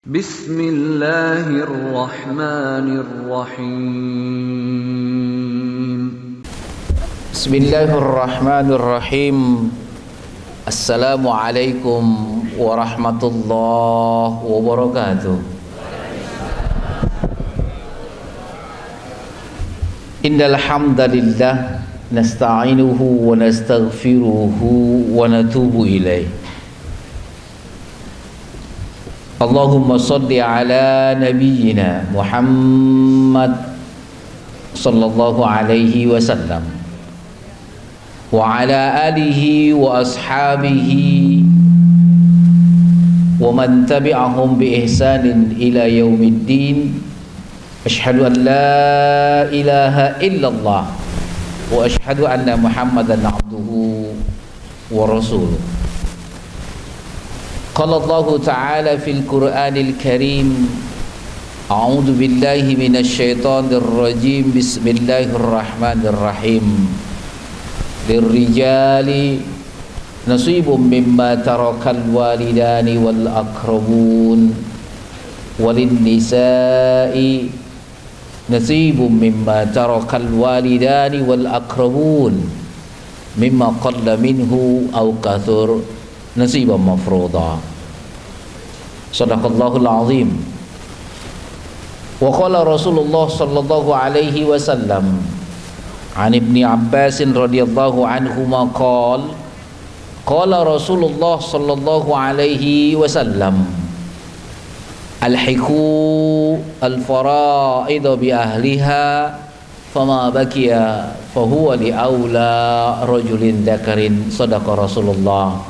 Bismillahirrahmanirrahim. Bismillahirrahmanirrahim. Assalamualaikum warahmatullahi wabarakatuh. Innal hamdalillah nasta'inuhu wa nastaghfiruhu wa natubu ilaih. Allahumma salli ala nabiyyina Muhammad sallallahu alaihi wasallam wa ala alihi wa ashabihi wa man tabi'ahum bi ihsanin ila yaumiddin. Asyhadu an la ilaha illallah wa asyhadu anna Muhammadan abduhu wa rasuluh. Qala Allah Ta'ala fil Qur'anil Karim, a'udzu billahi minasy syaithanir rajim. Bismillahirrahmanirrahim. Lirrijali nasibum mimma tarakal walidani wal aqrabun walin nisa'i nasibum mimma tarakal walidani wal aqrabun mimma qalla minhu aw kathur nasiban mafruḍa. Shadaqallahul azim. Wa qala Rasulullah sallallahu alaihi wasallam an Ibni Abbas radhiyallahu anhuma qala Rasulullah sallallahu alaihi wasallam alhiqu al-fara'id bi ahliha fama bakiya fahuwa li aula rajulin dzakarin. Sadaqa Rasulullah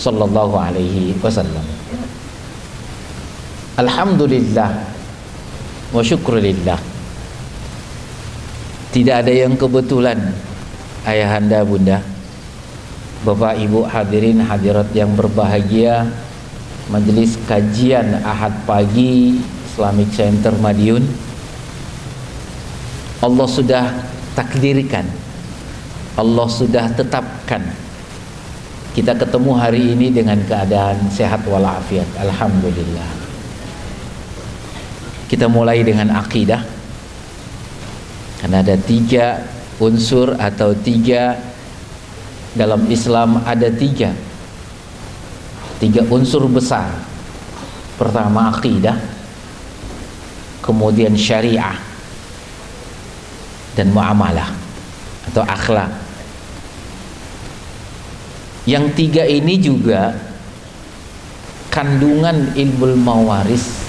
sallallahu alaihi wasallam. Alhamdulillah wa syukrulillah. Tidak ada yang kebetulan, ayahanda, bunda, bapak, ibu, hadirin hadirat yang berbahagia. Majelis kajian Ahad pagi Islamic Center Madiun, Allah sudah takdirkan, Allah sudah tetapkan kita ketemu hari ini dengan keadaan sehat walafiat. Alhamdulillah. Kita mulai dengan akidah, karena ada 3 unsur atau 3 dalam Islam, ada 3 unsur besar. Pertama akidah, kemudian syariah, dan muamalah atau akhlak. Yang 3 ini juga kandungan ilmu mawaris.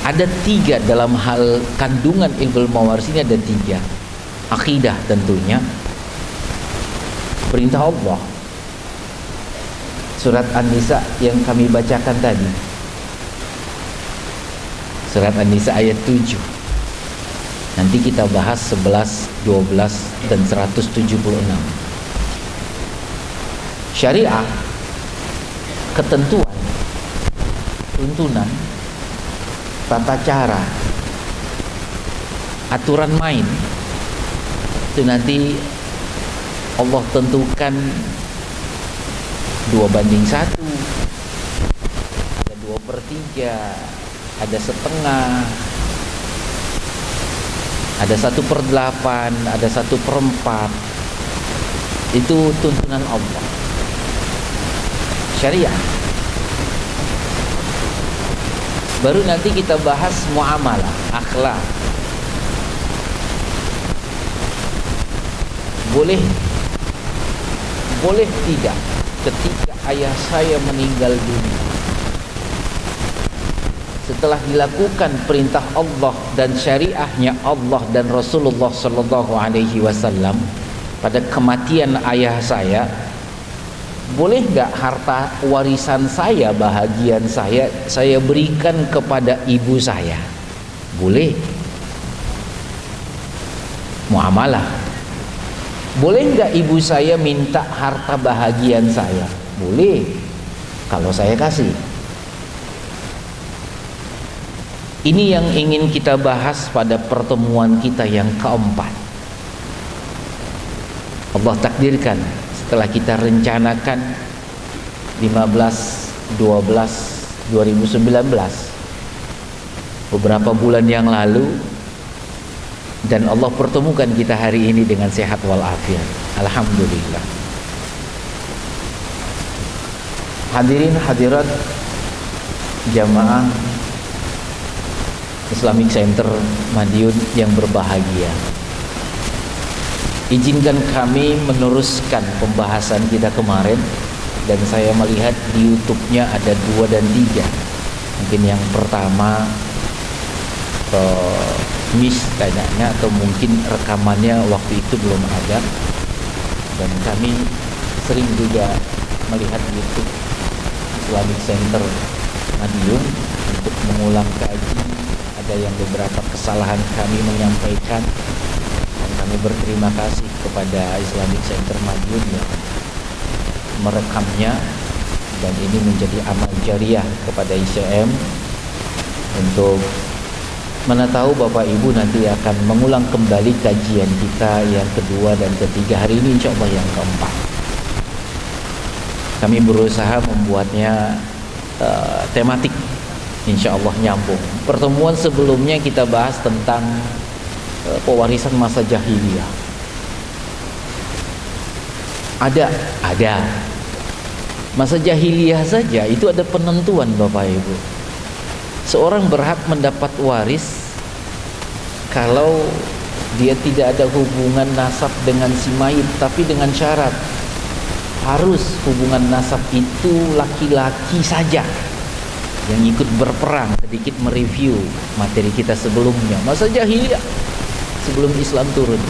Ada 3 dalam hal kandungan ilmu mawaris ini, ada 3. Akidah tentunya, perintah Allah, surat An-Nisa yang kami bacakan tadi, surat An-Nisa ayat 7. Nanti kita bahas 11, 12, dan 176. Syariah, ketentuan, tuntunan, tata cara, aturan main, itu nanti Allah tentukan 2:1, ada 2/3, ada setengah, ada 1/8, ada 1/4. Itu tuntunan Allah, syariah. Baru nanti kita bahas muamalah, akhlak. Boleh tidak ketika ayah saya meninggal dunia, setelah dilakukan perintah Allah dan syariahnya Allah dan Rasulullah sallallahu alaihi wasallam, pada kematian ayah saya, boleh nggak harta warisan saya, bahagian saya berikan kepada ibu saya? Boleh. Muamalah. Boleh nggak ibu saya minta harta bahagian saya? Boleh, kalau saya kasih. Ini yang ingin kita bahas pada pertemuan kita yang keempat. Allah takdirkan setelah kita rencanakan 15/12/2019, beberapa bulan yang lalu, dan Allah pertemukan kita hari ini dengan sehat walafiat. Alhamdulillah. Hadirin hadirat jamaah Islamic Center Madiun yang berbahagia, izinkan kami meneruskan pembahasan kita kemarin, dan saya melihat di YouTube-nya ada 2 dan 3. Mungkin yang pertama miss kayaknya, atau mungkin rekamannya waktu itu belum ada, dan kami sering juga melihat YouTube Islamic Center Madiun untuk mengulang kaji. Ada yang beberapa kesalahan kami menyampaikan, dan kami berterima kasih kepada Islamic Center Madiun yang merekamnya, dan ini menjadi amal jariah kepada ICM untuk mana tahu Bapak Ibu nanti akan mengulang kembali kajian kita yang kedua dan ketiga, hari ini insya Allah yang keempat. Kami berusaha membuatnya tematik, insya Allah nyambung. Pertemuan sebelumnya kita bahas tentang pewarisan masa jahiliyah. Ada masa jahiliyah saja itu ada penentuan Bapak Ibu. Seorang berhak mendapat waris kalau dia tidak ada hubungan nasab dengan si mayit, tapi dengan syarat harus hubungan nasab itu laki-laki saja yang ikut berperang. Sedikit mereview materi kita sebelumnya, masa jahiliyah sebelum Islam turun.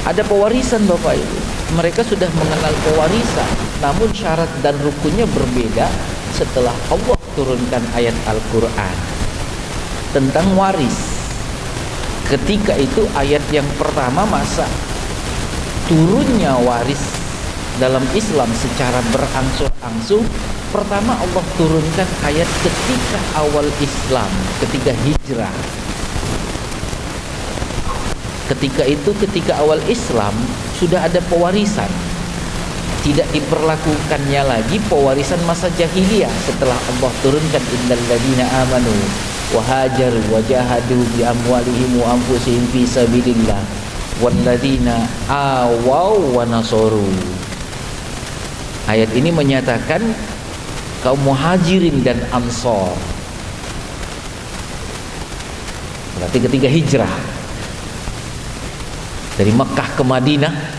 Ada pewarisan Bapak Ibu, mereka sudah mengenal pewarisan, namun syarat dan rukunnya berbeda setelah Allah turunkan ayat Al-Quran tentang waris. Ketika itu ayat yang pertama masa turunnya waris dalam Islam secara berangsur-angsur. Pertama Allah turunkan ayat ketika awal Islam, ketika hijrah. Ketika awal Islam sudah ada pewarisan. Tidak diperlakukannya lagi pewarisan masa jahiliyah setelah Allah turunkan innal ladzina amanu wa hajaru wa jahadu bi amwalihim wa anfusihim fi sabilillah wal ladzina awaw wa nasaru. Ayat ini menyatakan kaum muhajirin dan ansor. Berarti ketika hijrah dari Mekah ke Madinah,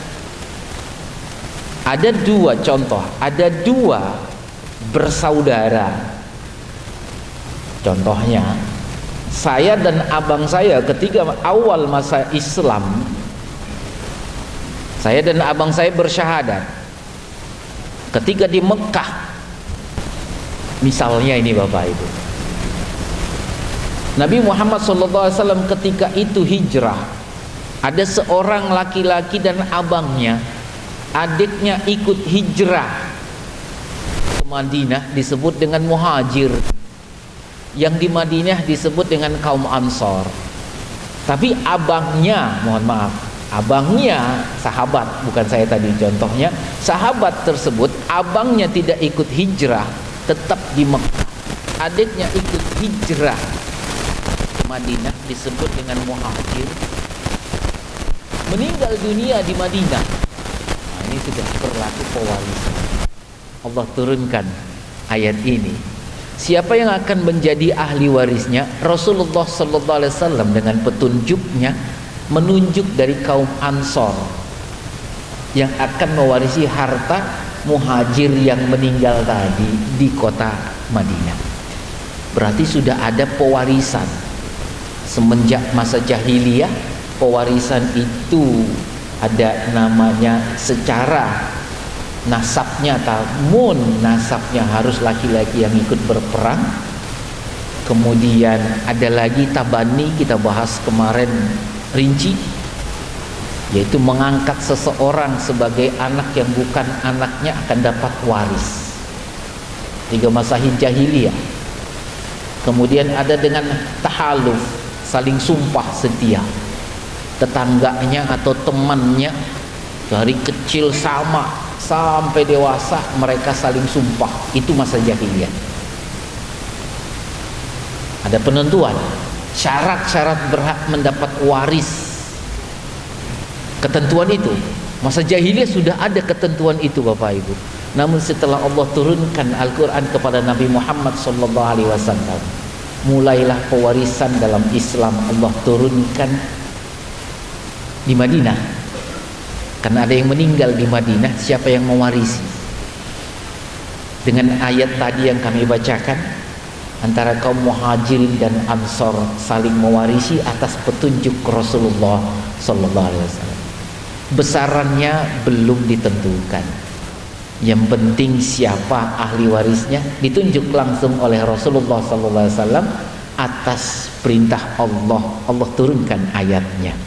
ada 2 contoh, ada 2 bersaudara. Contohnya, saya dan abang saya ketika awal masa Islam, saya dan abang saya bersyahadat ketika di Mekah. Misalnya ini Bapak Ibu, Nabi Muhammad SAW ketika itu hijrah, ada seorang laki-laki dan abangnya, adiknya ikut hijrah ke Madinah, disebut dengan muhajir. Yang di Madinah disebut dengan kaum Ansor. Tapi abangnya, mohon maaf, abangnya sahabat, bukan saya tadi contohnya, sahabat tersebut abangnya tidak ikut hijrah, tetap di Mekah. Adiknya ikut hijrah ke Madinah, disebut dengan muhajir, meninggal dunia di Madinah. Nah, ini sudah berlaku pewarisan. Allah turunkan ayat ini. Siapa yang akan menjadi ahli warisnya? Rasulullah sallallahu alaihi wasallam dengan petunjuknya menunjuk dari kaum Ansor yang akan mewarisi harta muhajir yang meninggal tadi di kota Madinah. Berarti sudah ada pewarisan semenjak masa jahiliyah. Pewarisan itu ada namanya secara nasabnya, namun nasabnya harus laki-laki yang ikut berperang. Kemudian ada lagi tabani, kita bahas kemarin rinci, yaitu mengangkat seseorang sebagai anak yang bukan anaknya akan dapat waris. 3 masa jahiliyah. Kemudian ada dengan tahaluf, saling sumpah setia. Tetangganya atau temannya Dari kecil sama sampai dewasa mereka saling sumpah. Itu masa jahiliyah. Ada penentuan syarat-syarat berhak mendapat waris. Ketentuan itu masa jahiliyah sudah ada ketentuan itu Bapak Ibu. Namun setelah Allah turunkan Al-Quran kepada Nabi Muhammad SAW, mulailah pewarisan dalam Islam Allah turunkan di Madinah. Karena ada yang meninggal di Madinah, siapa yang mewarisi? Dengan ayat tadi yang kami bacakan, antara kaum Muhajirin dan Ansor saling mewarisi atas petunjuk Rasulullah sallallahu alaihi wasallam. Besarannya belum ditentukan. Yang penting siapa ahli warisnya ditunjuk langsung oleh Rasulullah sallallahu alaihi wasallam atas perintah Allah. Allah turunkan ayatnya.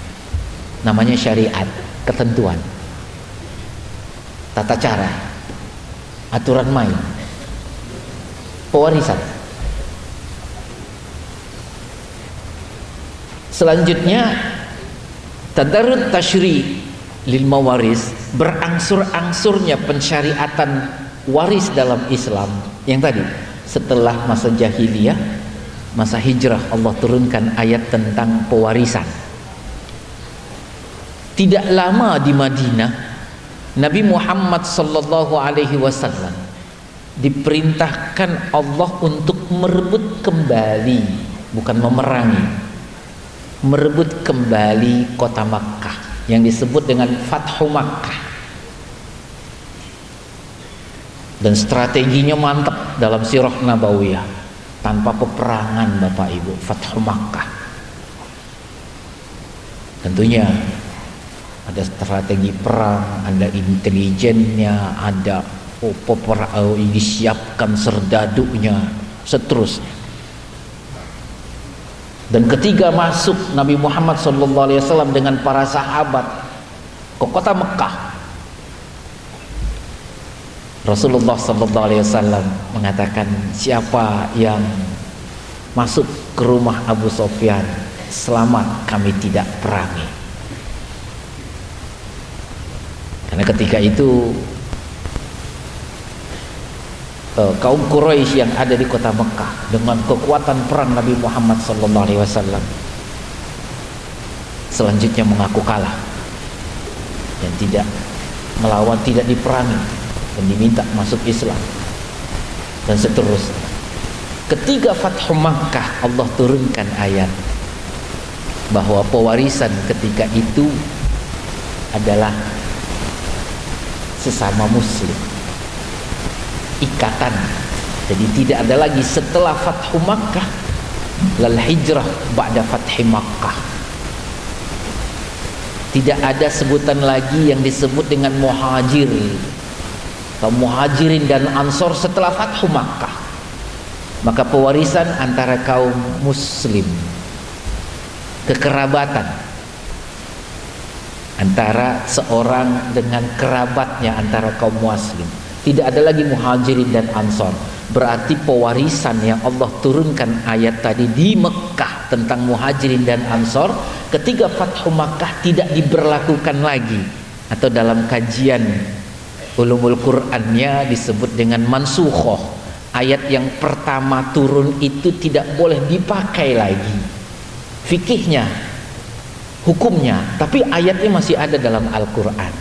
Namanya syariat. Ketentuan, tata cara, aturan main, pewarisan. Selanjutnya tadarrut tasyri' lil mawaris, berangsur-angsurnya pensyariatan waris dalam Islam. Yang tadi setelah masa jahiliyah, masa hijrah Allah turunkan ayat tentang pewarisan. Tidak lama di Madinah, Nabi Muhammad sallallahu alaihi wasallam diperintahkan Allah untuk merebut kembali, bukan memerangi, merebut kembali kota Makkah yang disebut dengan Fathu Makkah. Dan strateginya mantap dalam sirah Nabawiyah, tanpa peperangan Bapak Ibu. Fathu Makkah tentunya ada strategi perang, ada intelijennya, ada disiapkan serdadunya, seterusnya. Dan ketika masuk Nabi Muhammad SAW dengan para sahabat ke kota Mekah, Rasulullah SAW mengatakan, siapa yang masuk ke rumah Abu Sufyan, selamat, kami tidak perangi. Karena ketika itu kaum Quraisy yang ada di kota Mekah dengan kekuatan perang Nabi Muhammad SAW selanjutnya mengaku kalah dan tidak melawan, tidak diperangi dan diminta masuk Islam dan seterusnya. Ketika Fathu Makkah, Allah turunkan ayat bahwa pewarisan ketika itu adalah sesama muslim, ikatan. Jadi tidak ada lagi setelah Fathu Makkah lal hijrah ba'da Fathi Makkah. Tidak ada sebutan lagi yang disebut dengan muhajir, kaum Muhajirin dan Ansor setelah Fathu Makkah. Maka pewarisan antara kaum muslim, kekerabatan antara seorang dengan kerabatnya, antara kaum muslim. Tidak ada lagi Muhajirin dan Ansor. Berarti pewarisan yang Allah turunkan ayat tadi di Mekah tentang Muhajirin dan Ansor, ketika Fathu Makkah tidak diberlakukan lagi. Atau dalam kajian ulumul Qur'annya disebut dengan mansukhoh. Ayat yang pertama turun itu tidak boleh dipakai lagi fikihnya, hukumnya, tapi ayatnya masih ada dalam Al-Quran.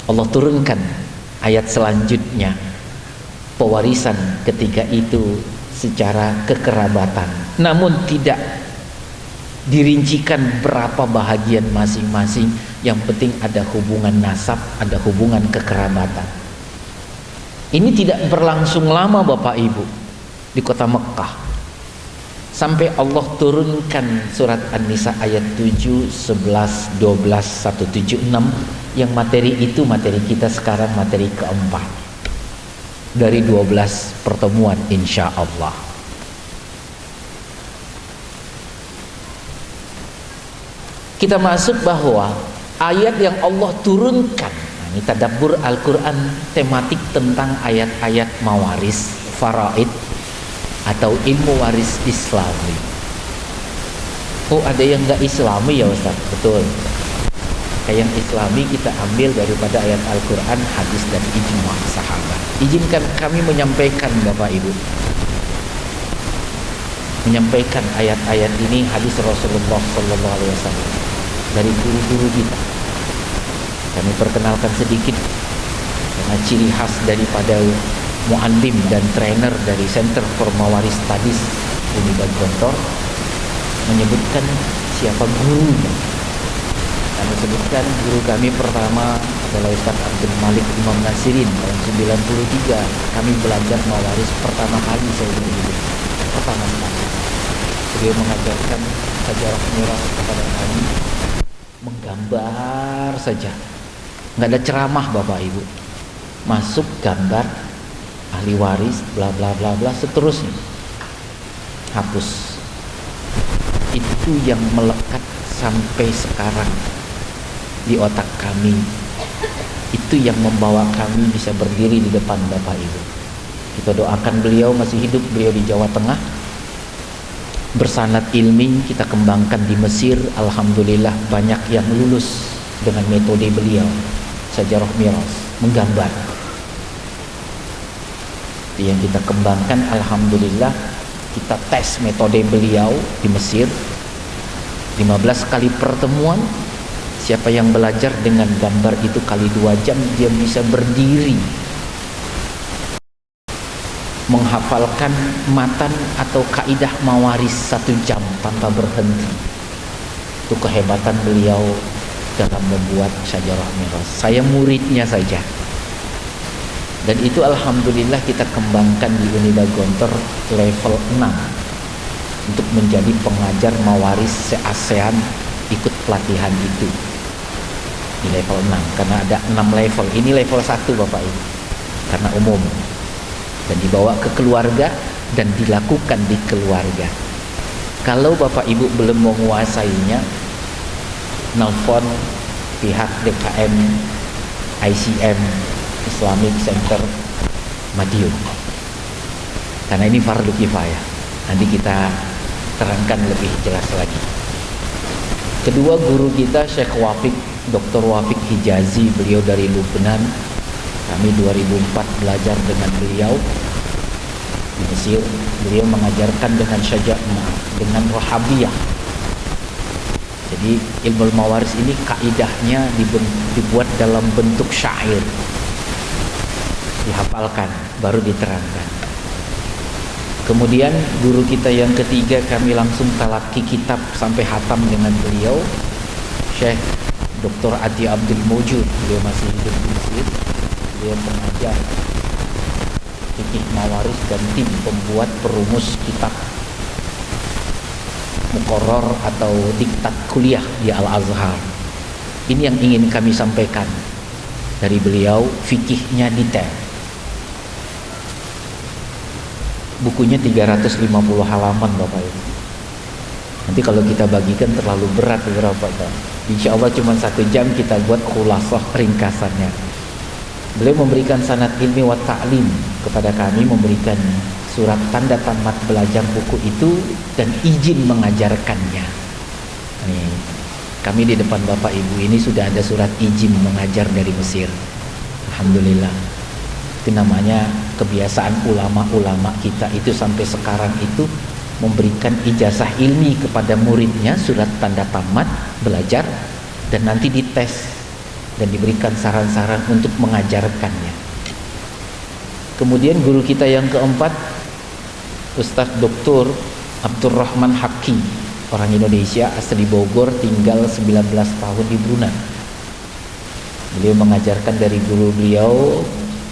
Allah turunkan ayat selanjutnya, pewarisan ketika itu secara kekerabatan, namun tidak dirincikan berapa bahagian masing-masing. Yang penting ada hubungan nasab, ada hubungan kekerabatan. Ini tidak berlangsung lama Bapak Ibu di kota Mekah, sampai Allah turunkan surat An-Nisa ayat 7, 11, 12, 176 yang materi itu materi kita sekarang, materi keempat dari 12 pertemuan insya Allah. Kita masuk bahwa ayat yang Allah turunkan, ini tadabbur Al-Quran tematik tentang ayat-ayat mawaris, faraid atau ilmu waris Islami. Oh, ada yang nggak Islami ya Ustaz? Betul. pakaian Islami kita ambil daripada ayat Al-Quran, hadis dan ijma sahabat. Izinkan kami menyampaikan Bapak Ibu, menyampaikan ayat-ayat ini, hadis Rasulullah Sallallahu Alaihi Wasallam dari guru-guru kita. Kami perkenalkan sedikit karena ciri khas daripada muallim dan trainer dari Center for Mawaris Studies Unibag Gontor menyebutkan siapa gurunya. Kami sebutkan guru kami pertama adalah Ustaz Abdul Malik Imam Nasirin tahun 93. Kami belajar mawaris pertama kali saya hidup. Pertama kali. Beliau mengajarkan sejarah miras kepada kami, menggambar saja. Nggak ada ceramah Bapak Ibu. Masuk gambar ahli waris bla bla bla bla seterusnya. Hapus. Itu yang melekat sampai sekarang di otak kami. Itu yang membawa kami bisa berdiri di depan Bapak Ibu. Kita doakan beliau masih hidup, beliau di Jawa Tengah. Bersanad ilmi kita kembangkan di Mesir. Alhamdulillah banyak yang lulus dengan metode beliau, sejarah miras, menggambar. Itu yang kita kembangkan. Alhamdulillah kita tes metode beliau di Mesir. 15 kali pertemuan, siapa yang belajar dengan gambar itu kali 2 jam, dia bisa berdiri menghafalkan matan atau kaidah mawaris 1 jam tanpa berhenti. Itu kehebatan beliau dalam membuat syajarah miras. Saya muridnya saja. Dan itu alhamdulillah kita kembangkan di Unibag Gontor level 6 untuk menjadi pengajar mawaris se-ASEAN, ikut pelatihan itu di level 6 karena ada 6 level. Ini level 1 Bapak Ibu karena umum, dan dibawa ke keluarga dan dilakukan di keluarga. Kalau Bapak Ibu belum menguasainya, nelfon pihak DKM ICM Islamic Center Madiun karena ini fardu kifayah. Nanti kita terangkan lebih jelas lagi. Kedua guru kita Syekh Wafik, Dr. Wafik Hijazi, beliau dari Lubnan. Kami 2004 belajar dengan beliau di Mesir. Beliau mengajarkan dengan syaja'na, dengan rohabiyah. Jadi ilmu mawaris ini kaidahnya dibuat dalam bentuk syair, dihafalkan baru diterangkan. Kemudian guru kita yang ketiga, kami langsung talaki kitab sampai hatam dengan beliau, Syekh Dr. Adi Abdul Mujud. Beliau masih hidup di Mesir. Beliau pengajar fikih mawaris dan tim pembuat perumus kitab muqarrar atau diktat kuliah di Al-Azhar. Ini yang ingin kami sampaikan dari beliau, fikihnya detail. Bukunya 350 halaman Bapak Ibu. Nanti kalau kita bagikan terlalu berat berapa kan? Insya Allah cuma 1 jam kita buat khulasah ringkasannya. Beliau memberikan sanad ilmi wa ta'lim kepada kami, memberikan surat tanda tamat belajar buku itu dan izin mengajarkannya. Nih, kami di depan Bapak Ibu ini sudah ada surat izin mengajar dari Mesir. Alhamdulillah. Itu namanya kebiasaan ulama-ulama kita itu sampai sekarang itu memberikan ijazah ilmi kepada muridnya, surat tanda tamat belajar, dan nanti dites dan diberikan saran-saran untuk mengajarkannya. Kemudian guru kita yang keempat, Ustadz Dr. Abdurrahman Hakim, orang Indonesia asli Bogor, tinggal 19 tahun di Brunei. Beliau mengajarkan dari guru beliau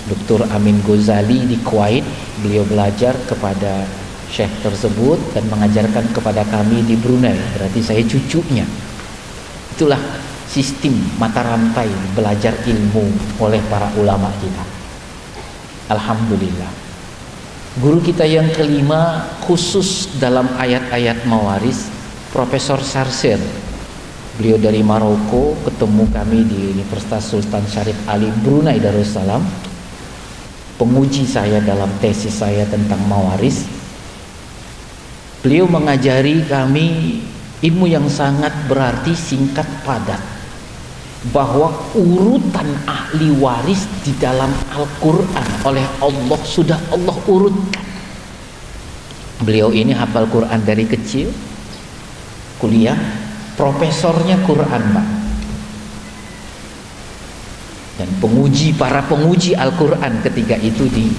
Dr. Amin Ghazali di Kuwait. Beliau belajar kepada syekh tersebut dan mengajarkan kepada kami di Brunei. Berarti saya cucunya. Itulah sistem mata rantai belajar ilmu oleh para ulama kita. Alhamdulillah. Guru kita yang kelima khusus dalam ayat-ayat mawaris, Profesor Sarsir. Beliau dari Maroko, ketemu kami di Universitas Sultan Syarif Ali Brunei Darussalam. Penguji saya dalam tesis saya tentang mawaris. Beliau mengajari kami ilmu yang sangat berarti, singkat, padat. bahwa urutan ahli waris di dalam Al-Quran oleh Allah sudah Allah urutkan. Beliau ini hafal Quran dari kecil, kuliah, profesornya Quran, Pak, dan para penguji Al-Quran ketika itu di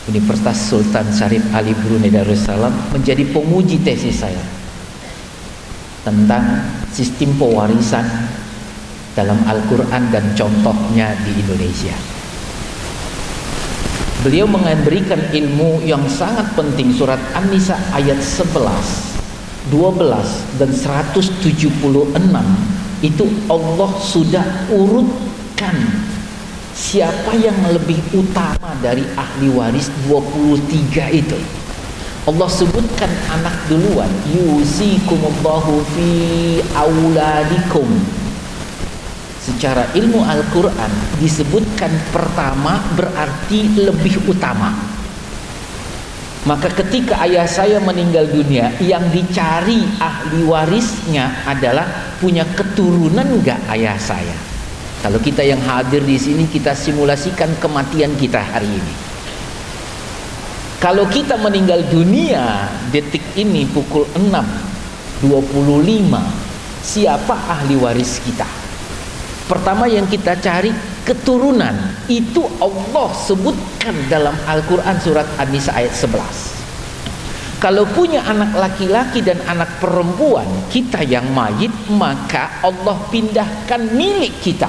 Universitas Sultan Syarif Ali Brunei Darussalam menjadi penguji tesis saya tentang sistem pewarisan dalam Al-Quran dan contohnya di Indonesia. Beliau memberikan ilmu yang sangat penting. Surat An-Nisa ayat 11, 12 dan 176 itu Allah sudah urutkan siapa yang lebih utama dari ahli waris 23 itu. Allah sebutkan anak duluan, yusikumullahu fi auladikum. Secara ilmu Al-Quran disebutkan pertama berarti lebih utama. Maka ketika ayah saya meninggal dunia, yang dicari ahli warisnya adalah punya keturunan enggak ayah saya. Kalau kita yang hadir di sini, kita simulasikan kematian kita hari ini. Kalau kita meninggal dunia detik ini pukul 6.25, siapa ahli waris kita? Pertama yang kita cari keturunan. Itu Allah sebutkan dalam Al-Quran surat An-Nisa ayat 11. Kalau punya anak laki-laki dan anak perempuan, kita yang mayit, maka Allah pindahkan milik kita.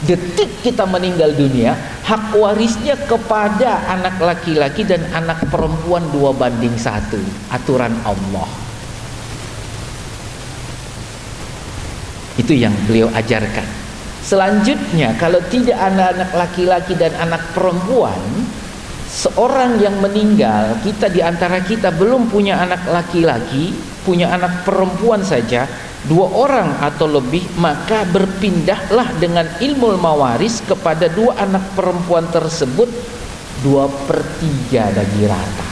Detik kita meninggal dunia, hak warisnya kepada anak laki-laki dan anak perempuan 2:1, aturan Allah. Itu yang beliau ajarkan. Selanjutnya, kalau tidak anak laki-laki dan anak perempuan, seorang yang meninggal, kita di antara kita belum punya anak laki-laki, punya anak perempuan saja, 2 orang atau lebih, maka berpindahlah dengan ilmu mawaris kepada 2 anak perempuan tersebut 2/3 bagi rata.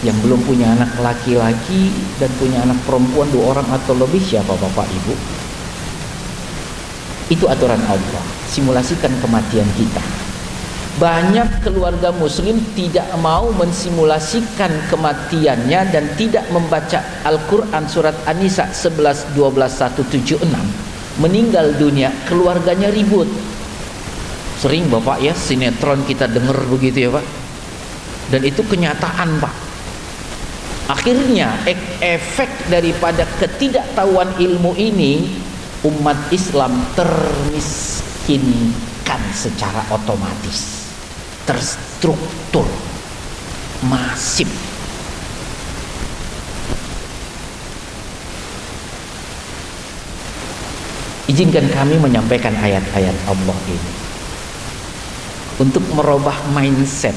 Yang belum punya anak laki-laki dan punya anak perempuan 2 orang atau lebih, siapa Bapak Ibu? Itu aturan Allah. Simulasikan kematian kita. Banyak keluarga muslim tidak mau mensimulasikan kematiannya dan tidak membaca Al-Quran surat An-Nisa 11, 12, 176. Meninggal dunia, keluarganya ribut. Sering Bapak ya, sinetron kita dengar begitu ya Pak. Dan itu kenyataan Pak. Akhirnya efek daripada ketidaktahuan ilmu ini, umat Islam termiskinkan secara otomatis, terstruktur, masif. Izinkan kami menyampaikan ayat-ayat Allah ini untuk merubah mindset.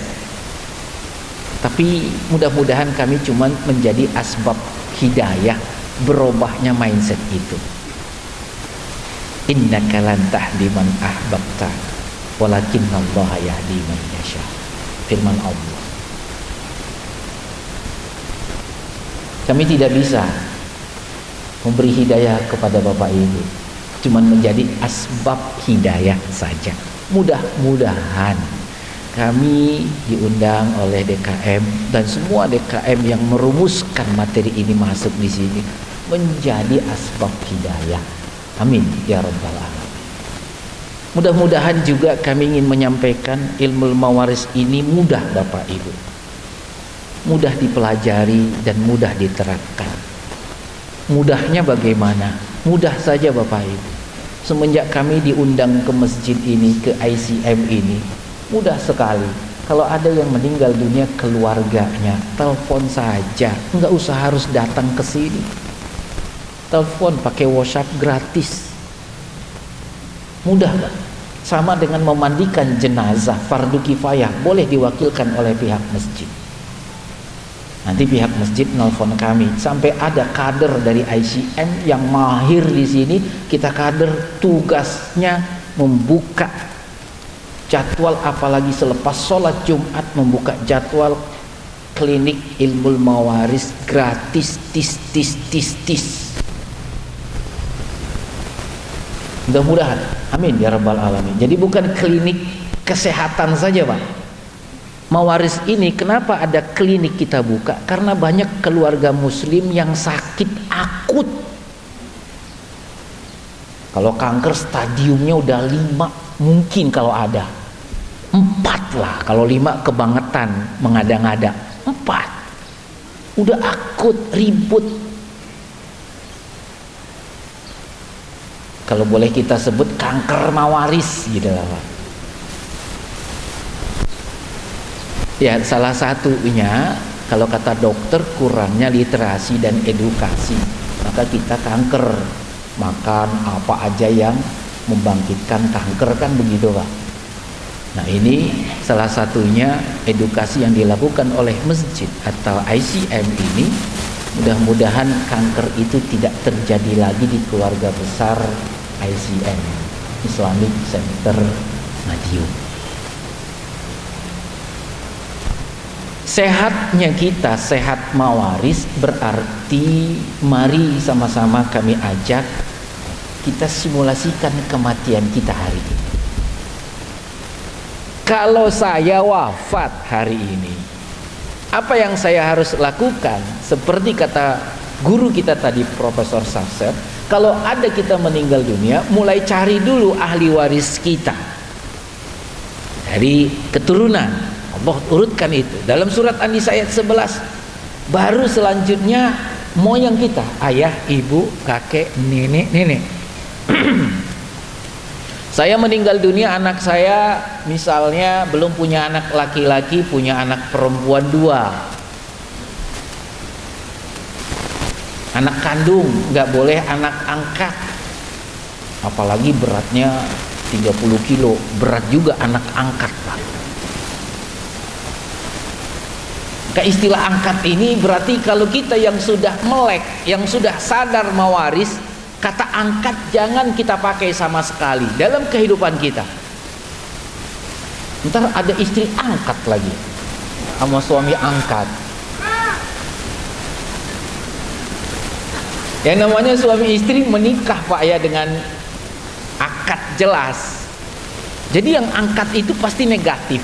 Tapi mudah-mudahan kami cuma menjadi asbab hidayah berubahnya mindset itu. Innaka lan tahdi man ahbabta walakinallaha yahdi man yasha. Firman Allah. Kami tidak bisa memberi hidayah kepada Bapak Ibu, cuma menjadi asbab hidayah saja. Mudah-mudahan kami diundang oleh DKM dan semua DKM yang merumuskan materi ini masuk di sini menjadi asbab hidayah. Amin ya rabbal alamin. Mudah-mudahan juga kami ingin menyampaikan ilmu mawaris ini mudah Bapak Ibu, mudah dipelajari dan mudah diterapkan. Mudahnya bagaimana? Mudah saja Bapak Ibu. Semenjak kami diundang ke masjid ini, ke ICM ini, mudah sekali. Kalau ada yang meninggal dunia keluarganya, telepon saja, nggak usah harus datang ke sini. Telepon pakai WhatsApp gratis. Mudah Pak. Sama dengan memandikan jenazah fardu kifayah, boleh diwakilkan oleh pihak masjid. Nanti pihak masjid nelfon kami. Sampai ada kader dari ICM yang mahir di sini, kita kader tugasnya membuka jadwal, apalagi selepas sholat Jumat membuka jadwal klinik ilmu mawaris gratis, tis. Mudah-mudahan, amin ya rabbal alamin. Jadi bukan klinik kesehatan saja Pak. Mawaris ini kenapa ada klinik kita buka? Karena banyak keluarga muslim yang sakit akut. Kalau kanker stadiumnya udah 5, mungkin kalau ada 4 lah, kalau 5 kebangetan, mengada-ngada. 4 udah akut, ribut. Kalau boleh kita sebut kanker mawaris gitu lah Pak. Ya salah satunya kalau kata dokter kurangnya literasi dan edukasi, maka kita kanker. Makan apa aja yang membangkitkan kanker, kan begitu Pak. Nah ini salah satunya edukasi yang dilakukan oleh masjid atau ICM ini. Mudah-mudahan kanker itu tidak terjadi lagi di keluarga besar ICM, Islamic Center Madiun. Sehatnya kita, sehat mawaris, berarti mari sama-sama kami ajak kita simulasikan kematian kita hari ini. Kalau saya wafat hari ini, apa yang saya harus lakukan? Seperti kata guru kita tadi, Profesor Sarser, kalau ada kita meninggal dunia, mulai cari dulu ahli waris kita dari keturunan. Allah urutkan itu dalam surat An-Nisa ayat 11. Baru selanjutnya moyang kita, ayah, ibu, kakek, nenek. Saya meninggal dunia, anak saya misalnya belum punya anak laki-laki, punya anak perempuan 2. Anak kandung, nggak boleh anak angkat. Apalagi beratnya 30 kilo, berat juga anak angkat Pak. Istilah angkat ini berarti kalau kita yang sudah melek, yang sudah sadar mawaris, kata angkat jangan kita pakai sama sekali dalam kehidupan kita. Ntar ada istri angkat lagi sama suami angkat. Yang namanya suami istri menikah Pak ya, dengan akad jelas. Jadi yang angkat itu pasti negatif,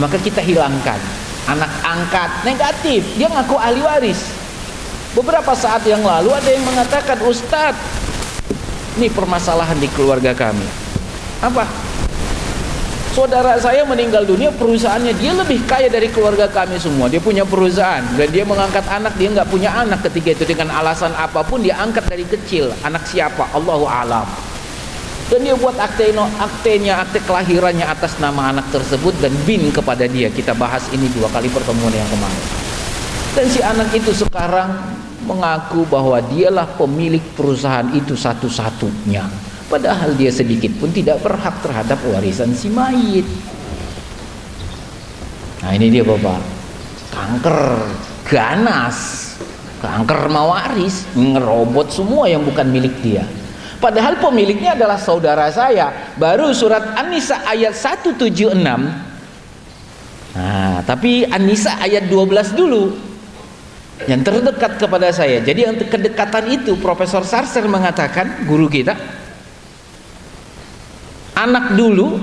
maka kita hilangkan. Anak angkat negatif, dia ngaku ahli waris. Beberapa saat yang lalu ada yang mengatakan, Ustadz, ini permasalahan di keluarga kami. Apa? Saudara saya meninggal dunia, perusahaannya dia lebih kaya dari keluarga kami semua. Dia punya perusahaan dan dia mengangkat anak, dia nggak punya anak ketika itu dengan alasan apapun, dia angkat dari kecil. Anak siapa? Allahu a'lam. Dan dia buat aktenya, akte kelahirannya atas nama anak tersebut dan bin kepada dia. Kita bahas ini 2 kali pertemuan yang kemarin. Dan si anak itu sekarang mengaku bahwa dialah pemilik perusahaan itu satu-satunya, padahal dia sedikit pun tidak berhak terhadap warisan si mayit. Nah ini dia Bapak, kanker ganas, kanker mawaris, ngerobot semua yang bukan milik dia. Padahal pemiliknya adalah saudara saya. Baru surat An-Nisa ayat 176. Nah, tapi An-Nisa ayat 12 dulu, yang terdekat kepada saya. Jadi yang kedekatan itu, Profesor Sarser mengatakan, guru kita, anak dulu,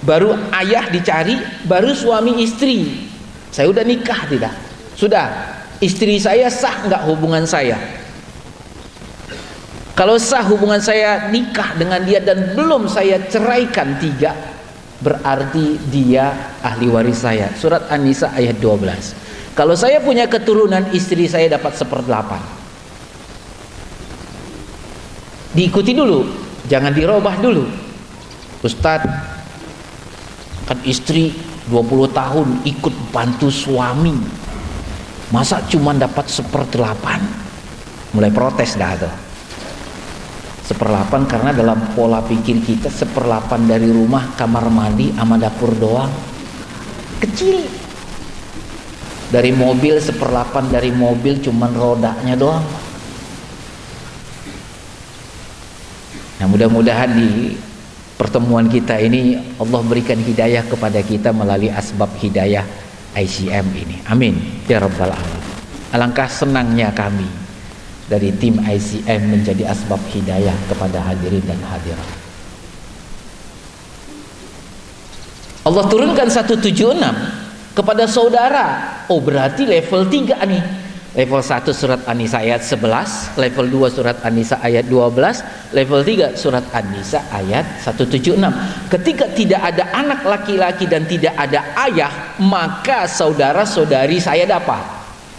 baru ayah dicari, baru suami istri. Saya udah nikah tidak? Sudah. Istri saya sah nggak hubungan saya? Kalau sah hubungan saya, nikah dengan dia dan belum saya ceraikan 3, berarti dia ahli waris saya. Surat An-Nisa ayat 12. Kalau saya punya keturunan, istri saya dapat 1/8. Diikuti dulu, jangan dirubah dulu. Ustadz, kan istri 20 tahun ikut bantu suami, masa cuma dapat 1/8? Mulai protes dah tuh. 1/8 karena dalam pola pikir kita 1/8 dari rumah, kamar mandi sama dapur doang, kecil. Dari mobil 1/8 dari mobil cuman rodanya doang. Nah mudah-mudahan di pertemuan kita ini Allah berikan hidayah kepada kita melalui asbab hidayah ICM ini, amin ya rabbal alamin. Alangkah senangnya kami dari tim ICM menjadi asbab hidayah kepada hadirin dan hadirat. Allah turunkan 176 kepada saudara. Oh, berarti level 3 nih. Level 1 surat An-Nisa ayat 11, level 2 surat An-Nisa ayat 12, level 3 surat An-Nisa ayat 176. Ketika tidak ada anak laki-laki dan tidak ada ayah, maka saudara-saudari saya dapat.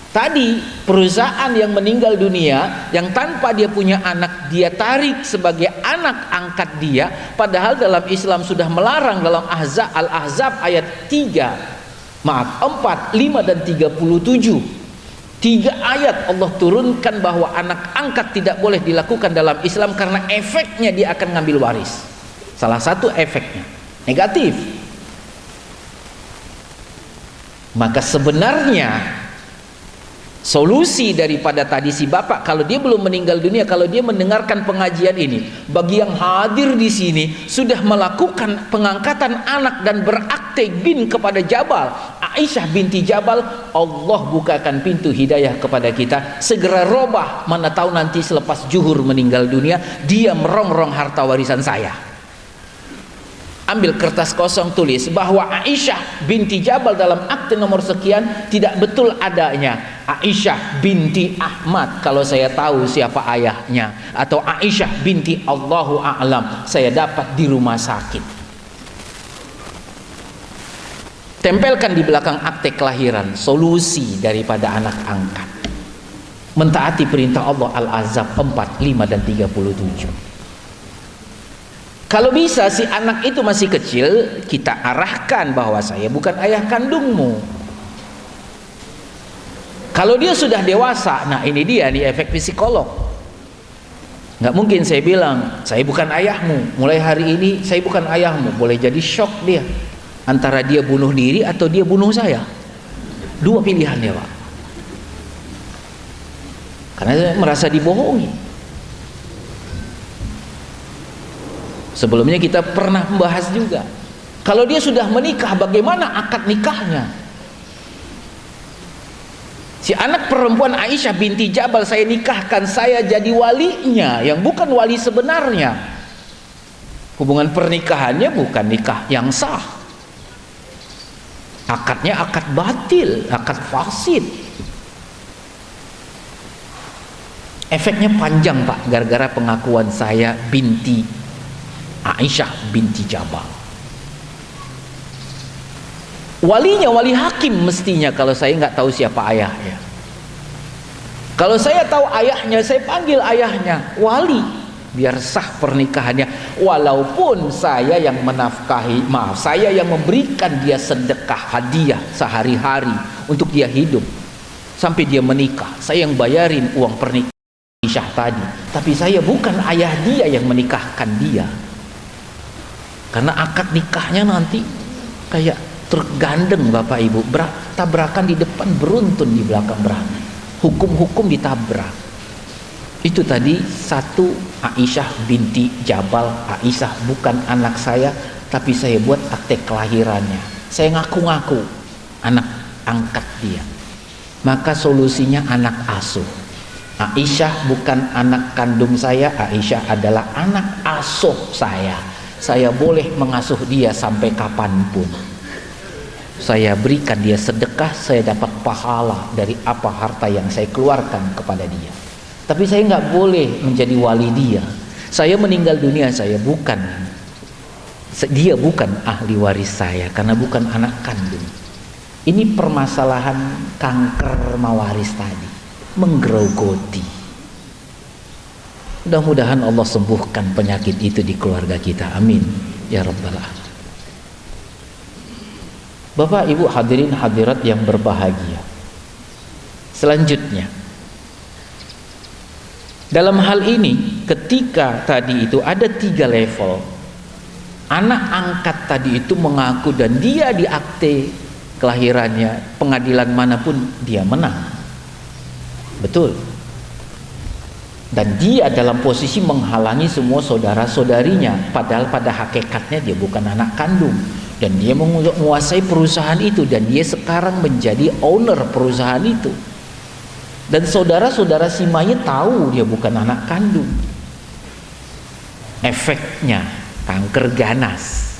Tadi perusahaan yang meninggal dunia, yang tanpa dia punya anak, dia tarik sebagai anak angkat dia, padahal dalam Islam sudah melarang dalam Al-Ahzab ayat 4, 5 dan 37. 3 ayat Allah turunkan bahwa anak angkat tidak boleh dilakukan dalam Islam karena efeknya dia akan ngambil waris. Salah satu efeknya negatif. Maka sebenarnya solusi daripada tadi si bapak, kalau dia belum meninggal dunia, kalau dia mendengarkan pengajian ini, bagi yang hadir di sini sudah melakukan pengangkatan anak dan berakte bin kepada Jabal Aisyah binti Jabal, Allah bukakan pintu hidayah kepada kita. Segera robah, mana tahu nanti selepas zuhur meninggal dunia dia merongrong harta warisan saya. Ambil kertas kosong, tulis bahwa Aisyah binti Jabal dalam akte nomor sekian tidak betul adanya Aisyah binti Ahmad, kalau saya tahu siapa ayahnya, atau Aisyah binti Allahu a'lam, saya dapat di rumah sakit. Tempelkan di belakang akte kelahiran solusi daripada anak angkat. Mentaati perintah Allah, Al-Ahzab 4, 5 dan 37. Kalau bisa si anak itu masih kecil, kita arahkan bahwa saya bukan ayah kandungmu. Kalau dia sudah dewasa, nah ini dia nih efek psikolog. Nggak mungkin saya bilang saya bukan ayahmu, mulai hari ini saya bukan ayahmu. Boleh jadi shock dia, antara dia bunuh diri atau dia bunuh saya. Dua pilihan ya Pak, karena saya merasa dibohongi. Sebelumnya kita pernah membahas juga, kalau dia sudah menikah bagaimana akad nikahnya. Si anak perempuan Aisyah binti Jabal saya nikahkan, saya jadi walinya yang bukan wali sebenarnya. Hubungan pernikahannya bukan nikah yang sah, akadnya akad batil, akad fasid. Efeknya panjang Pak, gara-gara pengakuan saya binti Aisyah binti Jabal. Walinya wali hakim mestinya, kalau saya nggak tahu siapa ayahnya. Kalau saya tahu ayahnya, saya panggil ayahnya wali, biar sah pernikahannya. Walaupun saya yang menafkahi, saya yang memberikan dia sedekah hadiah sehari-hari untuk dia hidup sampai dia menikah, saya yang bayarin uang pernikahan Aisyah tadi. Tapi saya bukan ayah dia yang menikahkan dia. Karena akad nikahnya nanti kayak truk gandeng Bapak Ibu, tabrakan di depan, beruntun di belakang berani. Hukum-hukum ditabrak. Itu tadi satu, Aisyah binti Jabal. Aisyah bukan anak saya, tapi saya buat akte kelahirannya. Saya ngaku-ngaku anak angkat dia. Maka solusinya anak asuh. Aisyah bukan anak kandung saya, Aisyah adalah anak asuh saya. Saya boleh mengasuh dia sampai kapanpun. Saya berikan dia sedekah, saya dapat pahala dari apa harta yang saya keluarkan kepada dia. Tapi saya nggak boleh menjadi wali dia. Saya meninggal dunia, dia bukan ahli waris saya karena bukan anak kandung. Ini permasalahan kanker mawaris tadi, menggerogoti. Mudah-mudahan Allah sembuhkan penyakit itu di keluarga kita, amin ya rabbal alamin. Bapak Ibu hadirin hadirat yang berbahagia, selanjutnya dalam hal ini, ketika tadi itu ada 3 level, anak angkat tadi itu mengaku dan dia di akte kelahirannya, pengadilan manapun dia menang, betul. Dan dia dalam posisi menghalangi semua saudara-saudarinya, padahal pada hakikatnya dia bukan anak kandung, dan dia menguasai perusahaan itu, dan dia sekarang menjadi owner perusahaan itu. Dan saudara-saudara si mayit tahu dia bukan anak kandung. Efeknya kanker ganas.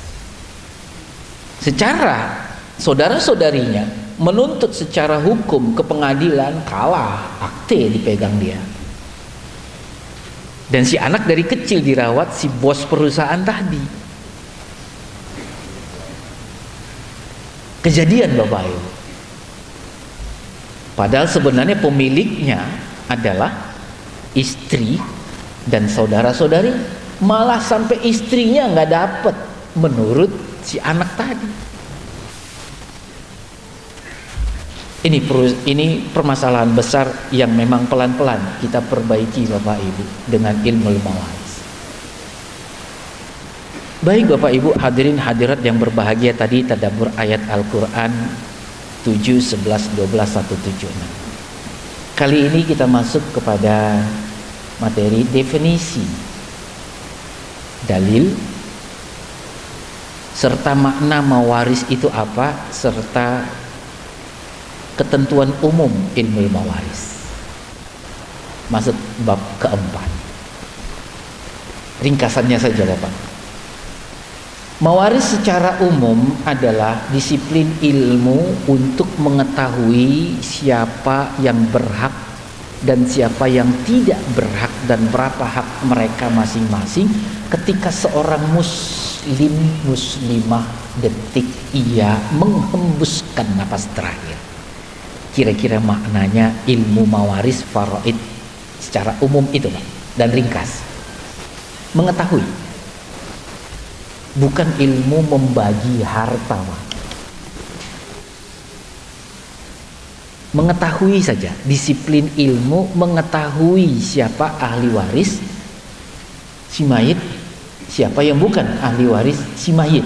Secara saudara-saudarinya menuntut secara hukum ke pengadilan, kalah, akte dipegang dia. Dan si anak dari kecil dirawat si bos perusahaan tadi. Kejadian Bapak Ibu. Padahal sebenarnya pemiliknya adalah istri dan saudara-saudari. Malah sampai istrinya nggak dapat menurut si anak tadi. Ini permasalahan besar yang memang pelan-pelan kita perbaiki Bapak Ibu dengan ilmu mawaris. Baik Bapak Ibu hadirin hadirat yang berbahagia, tadi tadabbur ayat Al-Quran 7, 11, 12, 1, 7, 6. Kali ini kita masuk kepada materi definisi, dalil, serta makna mawaris itu apa, serta ketentuan umum ilmu mawaris. Masuk bab keempat. Ringkasannya saja Bapak. Mawaris secara umum adalah disiplin ilmu untuk mengetahui siapa yang berhak dan siapa yang tidak berhak dan berapa hak mereka masing-masing ketika seorang muslimah detik ia menghembuskan napas terakhir. Kira-kira maknanya ilmu mawaris faraid secara umum itu dan ringkas. Mengetahui, bukan ilmu membagi harta. Mengetahui saja, disiplin ilmu mengetahui siapa ahli waris si mayit, siapa yang bukan ahli waris si mayit.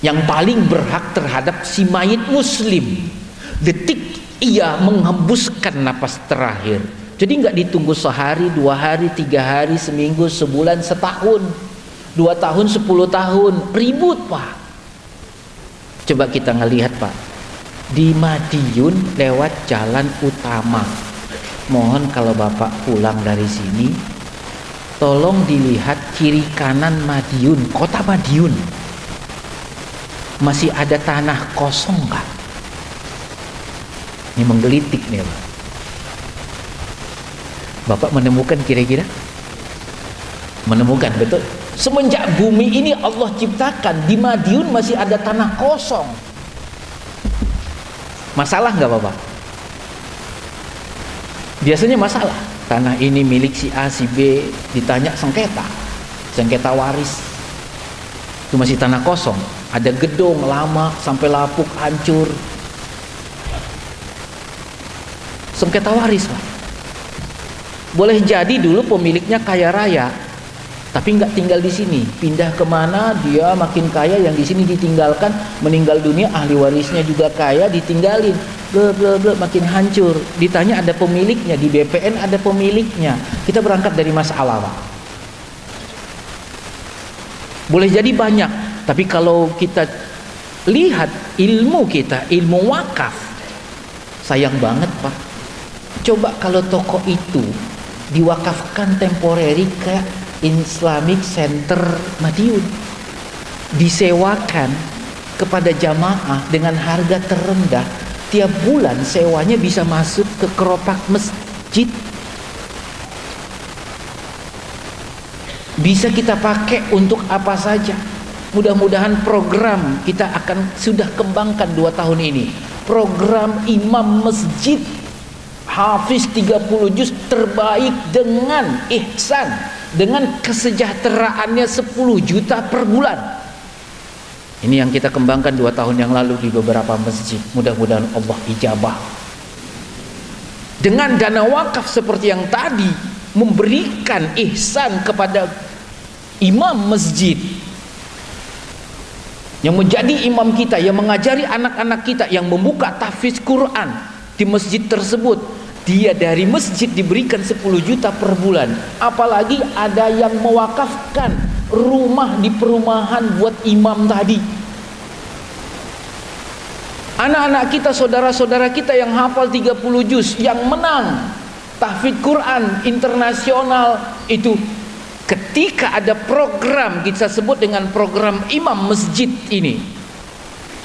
Yang paling berhak terhadap si mayit muslim detik ia menghembuskan napas terakhir. Jadi nggak ditunggu sehari, 2 hari, 3 hari, seminggu, sebulan, setahun, 2 tahun, 10 tahun, ribut Pak. Coba kita ngelihat Pak, di Madiun lewat jalan utama. Mohon kalau Bapak pulang dari sini, tolong dilihat kiri kanan Madiun, kota Madiun. Masih ada tanah kosong nggak? Ini menggelitik nih Pak. Bapak menemukan kira-kira? Menemukan, betul. Semenjak bumi ini Allah ciptakan, di Madiun masih ada tanah kosong. Masalah nggak Bapak? Biasanya masalah. Tanah ini milik si A, si B, ditanya sengketa waris. Itu masih tanah kosong. Ada gedung lama sampai lapuk hancur. Sengketa waris Pak. Boleh jadi dulu pemiliknya kaya raya, tapi nggak tinggal di sini, pindah kemana dia makin kaya, yang di sini ditinggalkan, meninggal dunia, ahli warisnya juga kaya, ditinggalin, makin hancur. Ditanya ada pemiliknya, di BPN ada pemiliknya. Kita berangkat dari masalah Pak. Boleh jadi banyak, tapi kalau kita lihat ilmu kita, ilmu wakaf, sayang banget Pak. Coba kalau toko itu diwakafkan temporary ke Islamic Center Madiun, disewakan kepada jamaah dengan harga terendah, tiap bulan sewanya bisa masuk ke keropak masjid, bisa kita pakai untuk apa saja. Mudah-mudahan program kita akan sudah kembangkan 2 tahun ini, program imam masjid Hafiz 30 juz terbaik dengan ihsan, dengan kesejahteraannya 10 juta per bulan. Ini yang kita kembangkan 2 tahun yang lalu di beberapa masjid. Mudah-mudahan Allah ijabah. Dengan dana wakaf seperti yang tadi, memberikan ihsan kepada imam masjid yang menjadi imam kita, yang mengajari anak-anak kita, yang membuka tahfiz Quran di masjid tersebut. Dia dari masjid diberikan 10 juta per bulan. Apalagi ada yang mewakafkan rumah di perumahan buat imam tadi. Anak-anak kita, saudara-saudara kita yang hafal 30 juz, yang menang tahfidz Quran internasional itu, ketika ada program kita sebut dengan program imam masjid ini,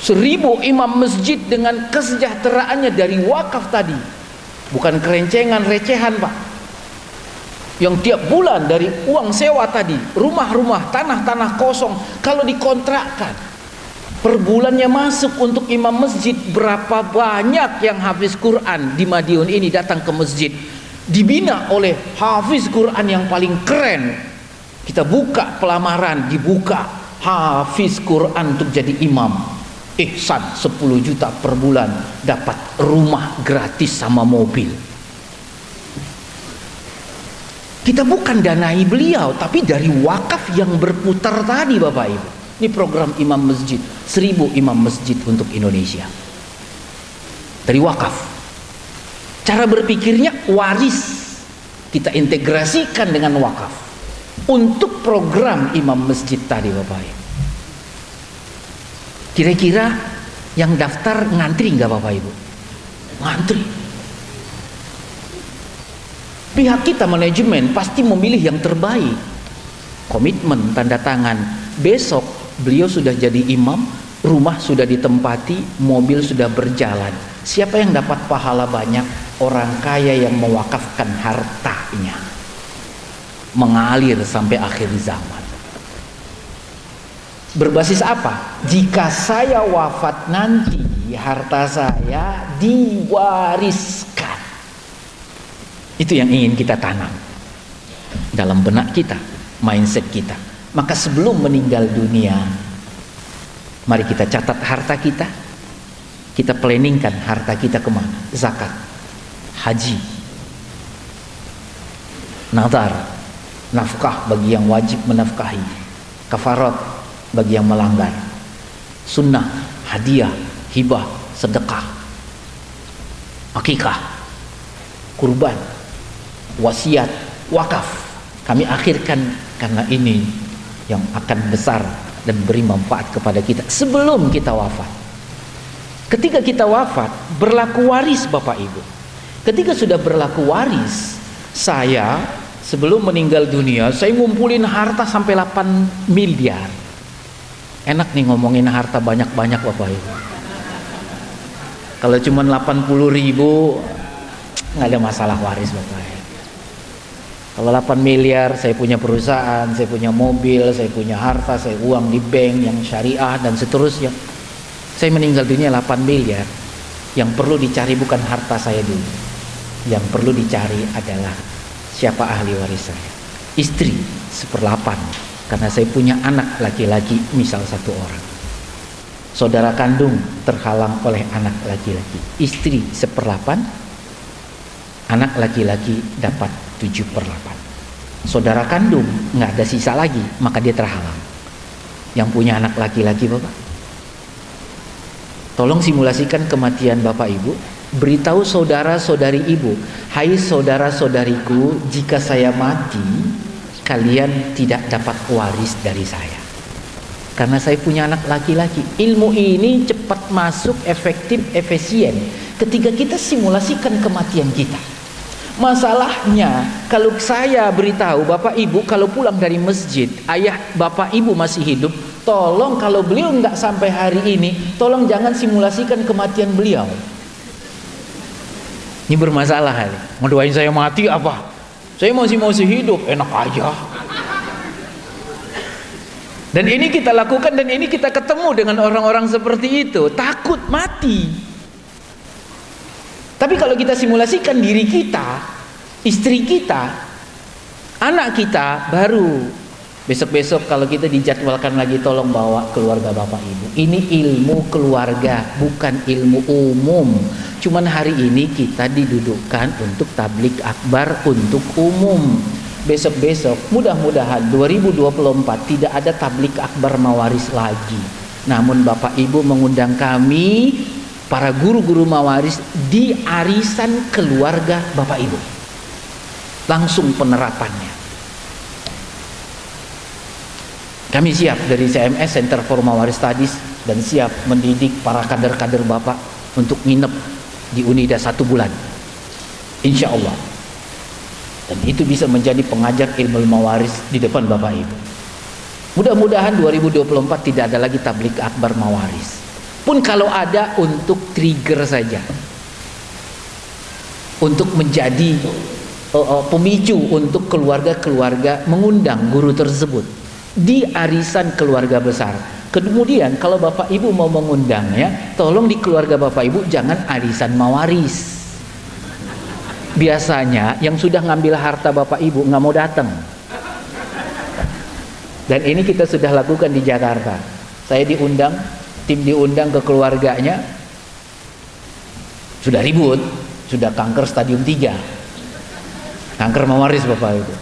1000 imam masjid dengan kesejahteraannya dari wakaf tadi, bukan kerencengan recehan Pak, yang tiap bulan dari uang sewa tadi, rumah-rumah, tanah-tanah kosong, kalau dikontrakkan per bulannya masuk untuk imam masjid. Berapa banyak yang hafiz Quran di Madiun ini datang ke masjid, dibina oleh hafiz Quran yang paling keren. Kita buka pelamaran, dibuka hafiz Quran untuk jadi imam, ihsan 10 juta per bulan, dapat rumah gratis sama mobil. Kita bukan danai beliau, tapi dari wakaf yang berputar tadi Bapak Ibu. Ini program imam masjid, 1000 imam masjid untuk Indonesia dari wakaf. Cara berpikirnya waris, kita integrasikan dengan wakaf untuk program imam masjid tadi Bapak Ibu. Kira-kira yang daftar ngantri nggak Bapak Ibu? Ngantri. Pihak kita manajemen pasti memilih yang terbaik. Komitmen, tanda tangan. Besok beliau sudah jadi imam, rumah sudah ditempati, mobil sudah berjalan. Siapa yang dapat pahala banyak? Orang kaya yang mewakafkan hartanya, mengalir sampai akhir zaman. Berbasis apa? Jika saya wafat nanti, harta saya diwariskan. Itu yang ingin kita tanam dalam benak kita, mindset kita. Maka sebelum meninggal dunia, mari kita catat harta kita, kita planningkan harta kita kemana? Zakat, haji, nazar, nafkah bagi yang wajib menafkahi, kafarat bagi yang melanggar, sunnah, hadiah, hibah, sedekah, akikah, kurban, wasiat, wakaf. Kami akhirkan karena ini yang akan besar dan beri manfaat kepada kita sebelum kita wafat. Ketika kita wafat, berlaku waris Bapak Ibu. Ketika sudah berlaku waris, saya sebelum meninggal dunia, saya ngumpulin harta sampai 8 miliar. Enak nih ngomongin harta banyak-banyak Bapak Ibu. Kalau cuma 80 ribu nggak ada masalah waris Bapak Ibu. Kalau 8 miliar, saya punya perusahaan, saya punya mobil, saya punya harta, saya uang di bank yang syariah dan seterusnya. Saya meninggal dunia 8 miliar. Yang perlu dicari bukan harta saya dulu. Yang perlu dicari adalah siapa ahli waris saya. Istri 1/8, karena saya punya anak laki-laki misal 1 orang. Saudara kandung terhalang oleh anak laki-laki. Istri 1/8, anak laki-laki dapat 7/8. Saudara kandung nggak ada sisa lagi, maka dia terhalang. Yang punya anak laki-laki Bapak, tolong simulasikan kematian Bapak Ibu. Beritahu saudara-saudari Ibu, hai saudara-saudariku, jika saya mati, kalian tidak dapat waris dari saya, karena saya punya anak laki-laki. Ilmu ini cepat masuk, efektif, efisien ketika kita simulasikan kematian kita. Masalahnya kalau saya beritahu Bapak Ibu, kalau pulang dari masjid, ayah Bapak Ibu masih hidup, tolong kalau beliau nggak sampai hari ini, tolong jangan simulasikan kematian beliau. Ini bermasalah. Mau doain saya mati apa? Saya masih hidup, enak aja. Dan ini kita lakukan, dan ini kita ketemu dengan orang-orang seperti itu, takut mati. Tapi kalau kita simulasikan diri kita, istri kita, anak kita, baru besok-besok kalau kita dijadwalkan lagi, tolong bawa keluarga Bapak Ibu. Ini ilmu keluarga, bukan ilmu umum. Cuman hari ini kita didudukkan untuk tablik akbar untuk umum. Besok-besok mudah-mudahan 2024 tidak ada tablik akbar mawaris lagi. Namun Bapak Ibu mengundang kami, para guru-guru mawaris, di arisan keluarga Bapak Ibu. Langsung penerapannya. Kami siap dari CMS, Center for Mawaris Studies, dan siap mendidik para kader-kader Bapak untuk nginep di Unida 1 bulan, insya Allah. Dan itu bisa menjadi pengajar ilmu mawaris di depan Bapak Ibu. Mudah-mudahan 2024 tidak ada lagi tablik akbar mawaris. Pun kalau ada, untuk trigger saja, untuk menjadi pemicu untuk keluarga-keluarga mengundang guru tersebut di arisan keluarga besar. Kemudian kalau Bapak Ibu mau mengundangnya, tolong di keluarga Bapak Ibu jangan arisan mawaris. Biasanya yang sudah ngambil harta Bapak Ibu nggak mau datang. Dan ini kita sudah lakukan di Jakarta. Saya diundang, tim diundang ke keluarganya, sudah ribut, sudah kanker stadium 3, kanker mawaris Bapak Ibu.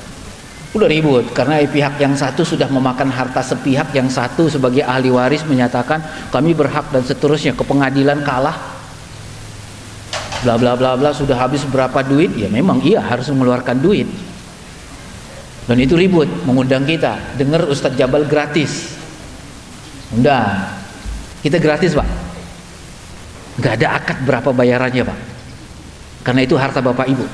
Udah ribut karena pihak yang satu sudah memakan harta sepihak, yang satu sebagai ahli waris menyatakan kami berhak dan seterusnya, ke pengadilan kalah, bla bla bla bla. Sudah habis berapa duit? Ya memang iya harus mengeluarkan duit. Dan itu ribut, mengundang kita. Dengar Ustadz Jabal gratis, undang kita gratis Pak, nggak ada akad berapa bayarannya Pak, karena itu harta Bapak Ibu.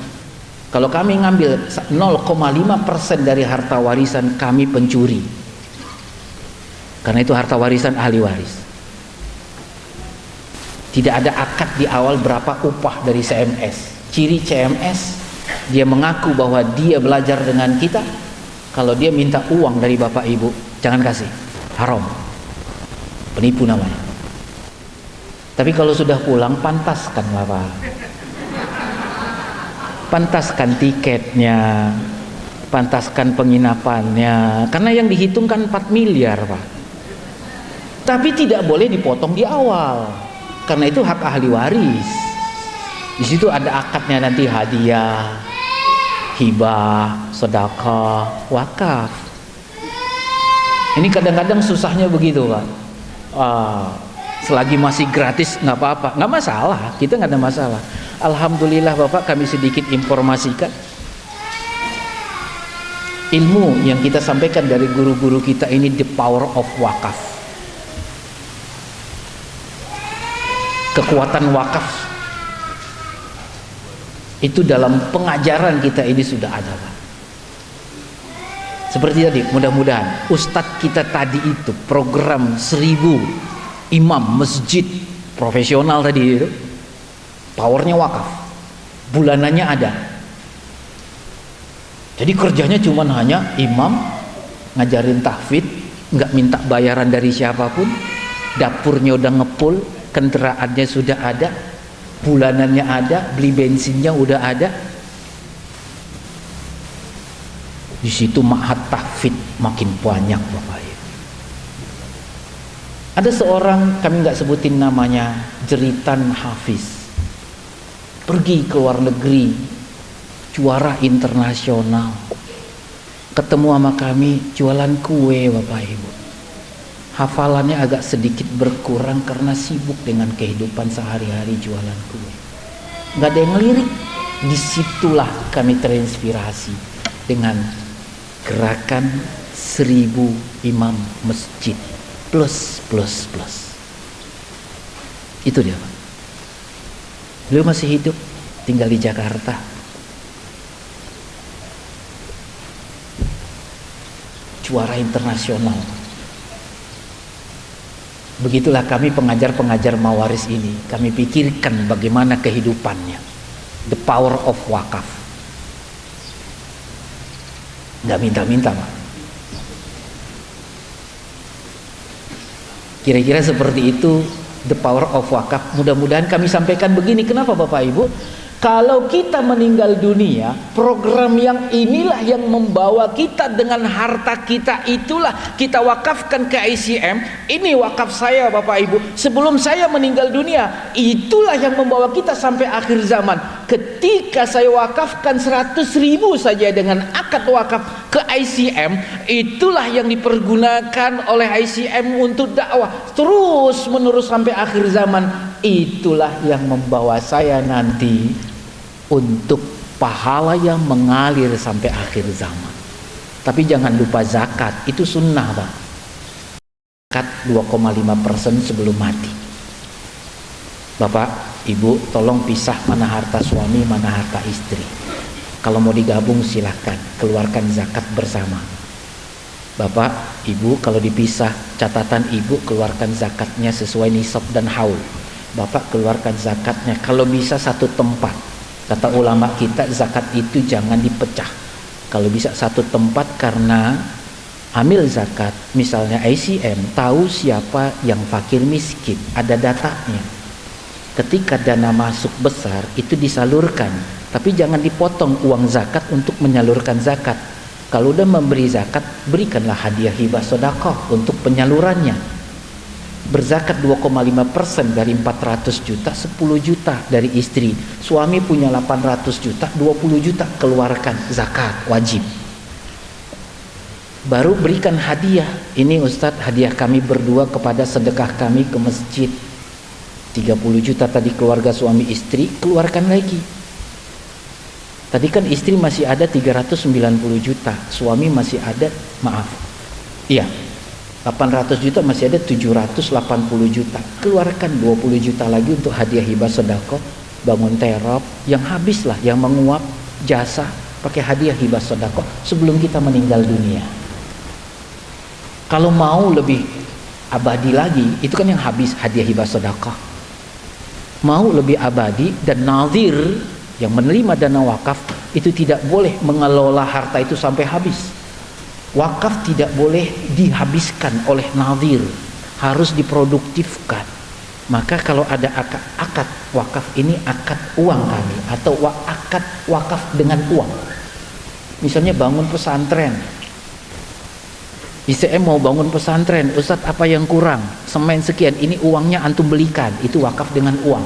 Kalau kami ngambil 0,5% dari harta warisan, kami pencuri, karena itu harta warisan ahli waris. Tidak ada akad di awal berapa upah dari CMS. Ciri CMS, dia mengaku bahwa dia belajar dengan kita. Kalau dia minta uang dari Bapak Ibu, jangan kasih, haram, penipu namanya. Tapi kalau sudah pulang, pantaskan Bapak, pantaskan tiketnya, pantaskan penginapannya, karena yang dihitung kan 4 miliar Pak. Tapi tidak boleh dipotong di awal, karena itu hak ahli waris. Di situ ada akadnya nanti, hadiah, hibah, sedekah, wakaf. Ini kadang-kadang susahnya begitu Pak. Selagi masih gratis nggak apa-apa, nggak masalah, kita nggak ada masalah. Alhamdulillah Bapak, kami sedikit informasikan ilmu yang kita sampaikan dari guru-guru kita ini, the power of wakaf, kekuatan wakaf itu dalam pengajaran kita ini sudah ada Pak. Seperti tadi, mudah-mudahan Ustadz kita tadi itu program 1000 imam masjid profesional tadi itu, powernya wakaf, bulanannya ada. Jadi kerjanya cuman hanya imam, ngajarin tahfidz, nggak minta bayaran dari siapapun, dapurnya udah ngepul, kendaraannya sudah ada, bulanannya ada, beli bensinnya udah ada. Di situ ma'had tahfidz makin banyak Bapak Ibu. Ada seorang, kami nggak sebutin namanya, jeritan hafiz, pergi ke luar negeri, juara internasional, ketemu sama kami, jualan kue Bapak Ibu. Hafalannya agak sedikit berkurang karena sibuk dengan kehidupan sehari-hari jualan kue, nggak ada yang ngelirik. Disitulah kami terinspirasi dengan gerakan 1000 imam masjid plus. Itu dia Pak. Beliau masih hidup, tinggal di Jakarta. Juara internasional. Begitulah kami pengajar-pengajar mawaris ini, kami pikirkan bagaimana kehidupannya, the power of wakaf. Nggak minta-minta Pak. Kira-kira seperti itu the power of wakaf. Mudah-mudahan kami sampaikan begini. Kenapa Bapak Ibu? Kalau kita meninggal dunia, program yang inilah yang membawa kita dengan harta kita, itulah kita wakafkan ke ICM. Ini wakaf saya Bapak Ibu, sebelum saya meninggal dunia. Itulah yang membawa kita sampai akhir zaman. Ketika saya wakafkan 100.000 saja dengan akad wakaf ke ICM, itulah yang dipergunakan oleh ICM untuk dakwah terus menerus sampai akhir zaman. Itulah yang membawa saya nanti untuk pahala yang mengalir sampai akhir zaman. Tapi jangan lupa zakat, itu sunnah Pak. 2,5% sebelum mati. Bapak, ibu, tolong pisah mana harta suami, mana harta istri. Kalau mau digabung silahkan, keluarkan zakat bersama. Bapak, ibu, kalau dipisah, catatan ibu keluarkan zakatnya sesuai nisab dan haul. Bapak keluarkan zakatnya, kalau bisa satu tempat. Kata ulama kita, zakat itu jangan dipecah. Kalau bisa satu tempat, karena amil zakat, misalnya ICM, tahu siapa yang fakir miskin, ada datanya. Ketika dana masuk besar, itu disalurkan, tapi jangan dipotong uang zakat untuk menyalurkan zakat. Kalau udah memberi zakat, berikanlah hadiah hibah sedekah untuk penyalurannya. Berzakat 2,5% dari 400 juta, 10 juta dari istri. Suami punya 800 juta, 20 juta keluarkan zakat wajib. Baru berikan hadiah. Ini Ustadz, hadiah kami berdua kepada sedekah kami ke masjid. 30 juta tadi keluarga suami istri, keluarkan lagi. Tadi kan istri masih ada 390 juta, suami masih ada, iya, 800 juta, masih ada 780 juta. Keluarkan 20 juta lagi untuk hadiah hibah sedekah, bangun terop, yang habislah, yang menguap jasa, pakai hadiah hibah sedekah sebelum kita meninggal dunia. Kalau mau lebih abadi lagi, itu kan yang habis hadiah hibah sedekah. Mau lebih abadi dan nazir yang menerima dana wakaf itu tidak boleh mengelola harta itu sampai habis. Wakaf tidak boleh dihabiskan oleh nazir, harus diproduktifkan. Maka kalau ada akad wakaf, ini akad uang kami, atau akad wakaf dengan uang. Misalnya bangun pesantren, ICM mau bangun pesantren, Ustadz apa yang kurang? Semen sekian, ini uangnya antum belikan, itu wakaf dengan uang.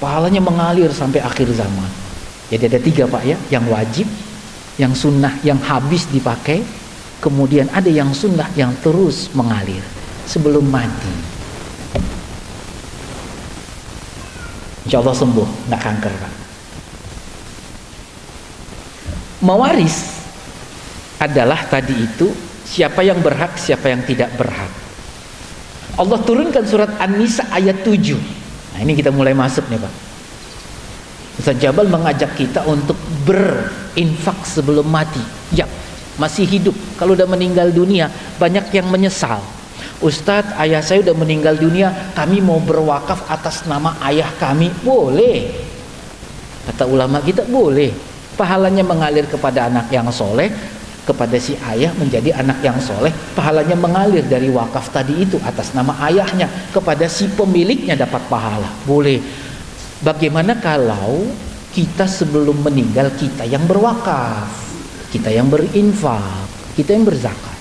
Pahalanya mengalir sampai akhir zaman. Jadi ada 3 Pak ya, yang wajib, yang sunnah, yang habis dipakai, kemudian ada yang sunnah yang terus mengalir sebelum mati. Insya Allah sembuh, nggak kanker Pak. Mewaris adalah tadi itu, siapa yang berhak, siapa yang tidak berhak. Allah turunkan surat An-Nisa ayat 7. Nah ini kita mulai masuk nih Pak. Ustaz Jabal mengajak kita untuk berinfak sebelum mati. Ya, masih hidup. Kalau udah meninggal dunia, banyak yang menyesal. Ustadz, ayah saya udah meninggal dunia, kami mau berwakaf atas nama ayah kami. Boleh. Kata ulama kita boleh. Pahalanya mengalir kepada anak yang soleh, kepada si ayah menjadi anak yang soleh, pahalanya mengalir dari wakaf tadi itu atas nama ayahnya kepada si pemiliknya dapat pahala. Boleh. Bagaimana kalau kita sebelum meninggal, kita yang berwakaf, kita yang berinfak, kita yang berzakat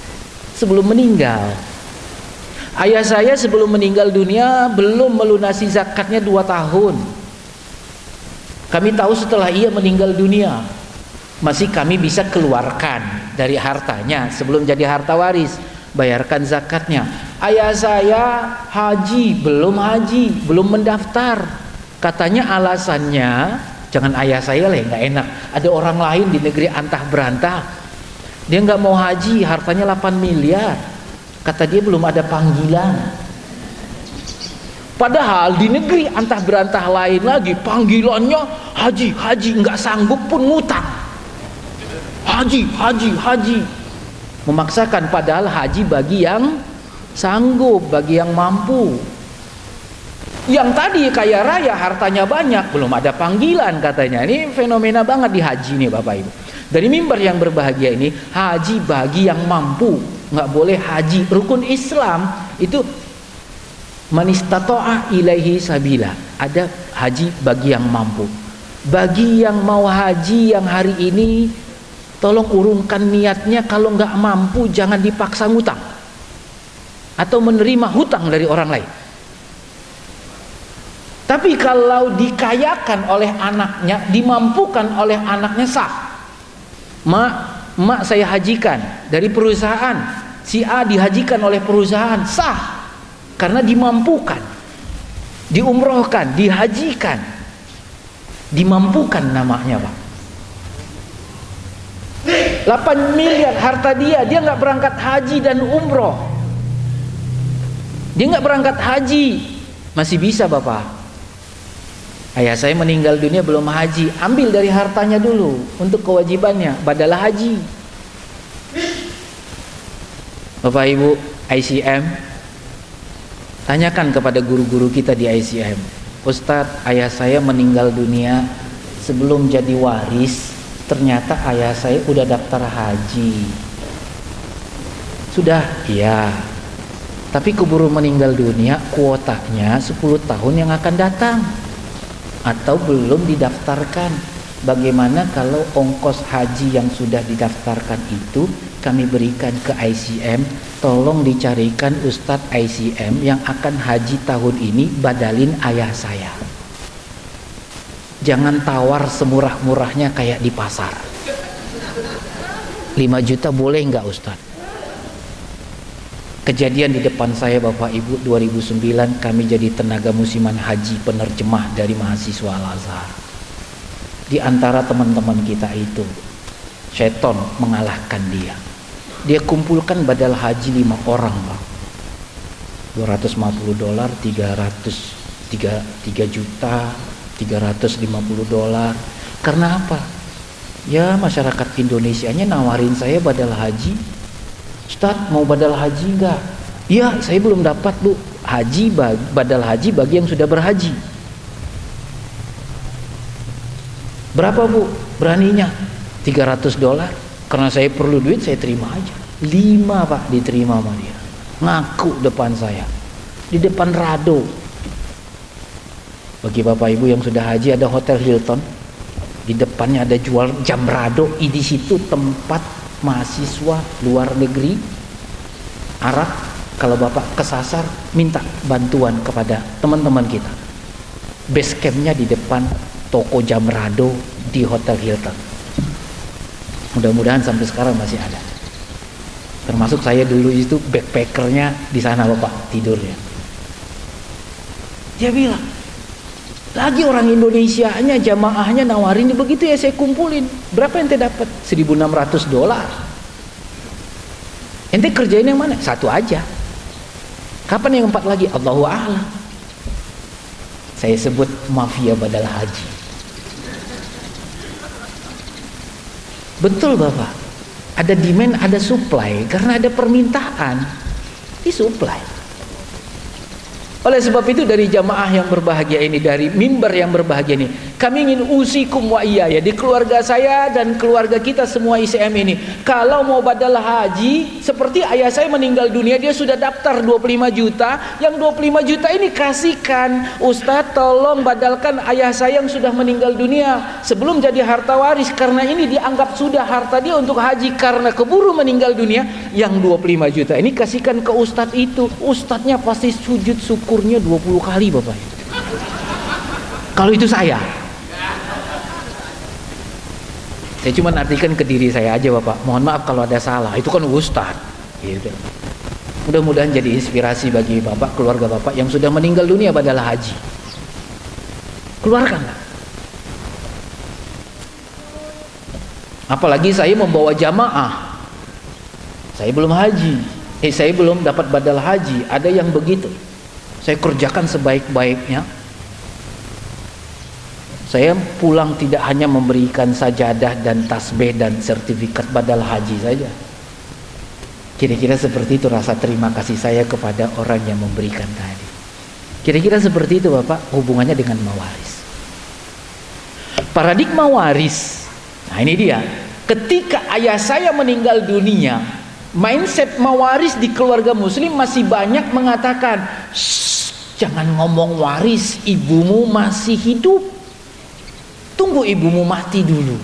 sebelum meninggal. Ayah saya sebelum meninggal dunia belum melunasi zakatnya 2 tahun. Kami tahu setelah ia meninggal dunia masih kami bisa keluarkan dari hartanya sebelum jadi harta waris, bayarkan zakatnya. Ayah saya haji, belum mendaftar. Katanya alasannya, jangan ayah saya lah, nggak enak. Ada orang lain di negeri antah berantah, dia nggak mau haji, hartanya 8 miliar. Kata dia belum ada panggilan. Padahal di negeri antah berantah lain lagi panggilannya haji, nggak sanggup pun ngutang. Haji, memaksakan, padahal haji bagi yang sanggup, bagi yang mampu. Yang tadi kaya raya, hartanya banyak, belum ada panggilan katanya. Ini fenomena banget di haji nih Bapak Ibu. Dari mimbar yang berbahagia ini, haji bagi yang mampu, nggak boleh haji. Rukun Islam itu manistato'a ilaihi sabila, ada haji bagi yang mampu. Bagi yang mau haji yang hari ini, tolong urungkan niatnya. Kalau nggak mampu jangan dipaksa ngutang atau menerima hutang dari orang lain. Tapi kalau dikayakan oleh anaknya, dimampukan oleh anaknya, sah. Mak saya hajikan dari perusahaan, si A dihajikan oleh perusahaan, sah. Karena dimampukan, diumrohkan, dihajikan, dimampukan namanya Pak. 8 miliar harta dia nggak berangkat haji dan umroh. Dia nggak berangkat haji, masih bisa Bapak. Ayah saya meninggal dunia belum haji, ambil dari hartanya dulu untuk kewajibannya, badal haji. Bapak Ibu ICM, tanyakan kepada guru-guru kita di ICM, Ustadz, ayah saya meninggal dunia sebelum jadi waris, ternyata ayah saya udah daftar haji. Sudah? Iya. Tapi keburu meninggal dunia, kuotanya 10 tahun yang akan datang atau belum didaftarkan. Bagaimana kalau ongkos haji yang sudah didaftarkan itu kami berikan ke ICM, tolong dicarikan Ustadz ICM yang akan haji tahun ini, badalin ayah saya. Jangan tawar semurah-murahnya kayak di pasar. 5 juta boleh nggak Ustadz? Kejadian di depan saya Bapak Ibu, 2009 kami jadi tenaga musiman haji penerjemah dari mahasiswa Al-Azhar. Di antara teman-teman kita itu, syaitan mengalahkan dia. Dia kumpulkan badal haji 5 orang Pak. $250, 3 juta, $350. Karena apa? Ya masyarakat Indonesianya nawarin saya badal haji. Ustadz, mau badal haji enggak? Iya, saya belum dapat Bu. Badal haji bagi yang sudah berhaji. Berapa Bu? Beraninya $300. Karena saya perlu duit, saya terima aja. 5 Pak diterima sama dia. Ngaku depan saya, di depan Rado. Bagi Bapak Ibu yang sudah haji, ada Hotel Hilton. Di depannya ada jual jam Rado. Di situ tempat mahasiswa luar negeri Arab, kalau Bapak kesasar minta bantuan kepada teman-teman kita. Base campnya di depan toko jam Rado di Hotel Hilton. Mudah-mudahan sampai sekarang masih ada. Termasuk saya dulu itu backpackernya di sana Bapak, tidurnya. Dia bilang, lagi orang Indonesianya, jamaahnya nawarin, begitu ya saya kumpulin. Berapa ente dapat? $1.600. Ente kerjain yang mana? Satu aja. Kapan yang 4 lagi? Allahu a'lam. Saya sebut mafia badal haji. Betul Bapak. Ada demand, ada supply. Karena ada permintaan, disupply. Oleh sebab itu dari jamaah yang berbahagia ini, dari mimbar yang berbahagia ini, kami ingin usikum wa iyaya, di keluarga saya dan keluarga kita semua ICM ini, kalau mau badal haji, seperti ayah saya meninggal dunia, dia sudah daftar 25 juta, yang 25 juta ini kasihkan, Ustadz tolong badalkan ayah saya yang sudah meninggal dunia sebelum jadi harta waris, karena ini dianggap sudah harta dia untuk haji, karena keburu meninggal dunia. Yang 25 juta ini kasihkan ke Ustadz itu. Ustadznya pasti sujud syukurnya 20 kali Bapak. Kalau itu saya cuma artikan ke diri saya aja Bapak. Mohon maaf kalau ada salah, itu kan Ustadz gitu. Mudah-mudahan jadi inspirasi bagi Bapak, keluarga Bapak yang sudah meninggal dunia badal haji. Keluarkanlah. Apalagi saya membawa jamaah, saya belum haji, saya belum dapat badal haji. Ada yang begitu, saya kerjakan sebaik-baiknya. Saya pulang tidak hanya memberikan sajadah dan tasbih dan sertifikat badal haji saja. Kira-kira seperti itu rasa terima kasih saya kepada orang yang memberikan tadi. Kira-kira seperti itu Bapak hubungannya dengan mawaris. Paradigma waris. Nah ini dia. Ketika ayah saya meninggal dunia, mindset mawaris di keluarga muslim masih banyak mengatakan, jangan ngomong waris, ibumu masih hidup. Tunggu ibumu mati dulu.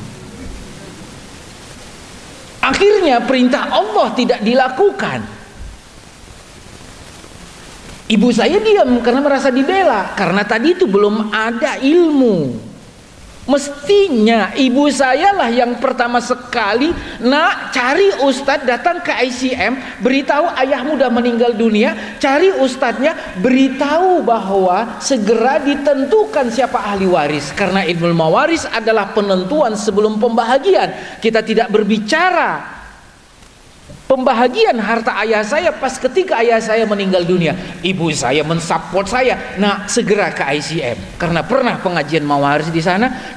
Akhirnya perintah Allah tidak dilakukan. Ibu saya diam karena merasa dibela, karena tadi itu belum ada ilmu. Mestinya ibu saya lah yang pertama sekali, nak cari ustadz, datang ke ICM, beritahu ayahmu udah meninggal dunia, cari ustadznya, beritahu bahwa segera ditentukan siapa ahli waris, karena ilmu mawaris adalah penentuan sebelum pembahagian. Kita tidak berbicara Pembahagian harta ayah saya pas ketika ayah saya meninggal dunia, ibu saya mensupport saya, nah segera ke ICM. Karena pernah pengajian mawaris di sana,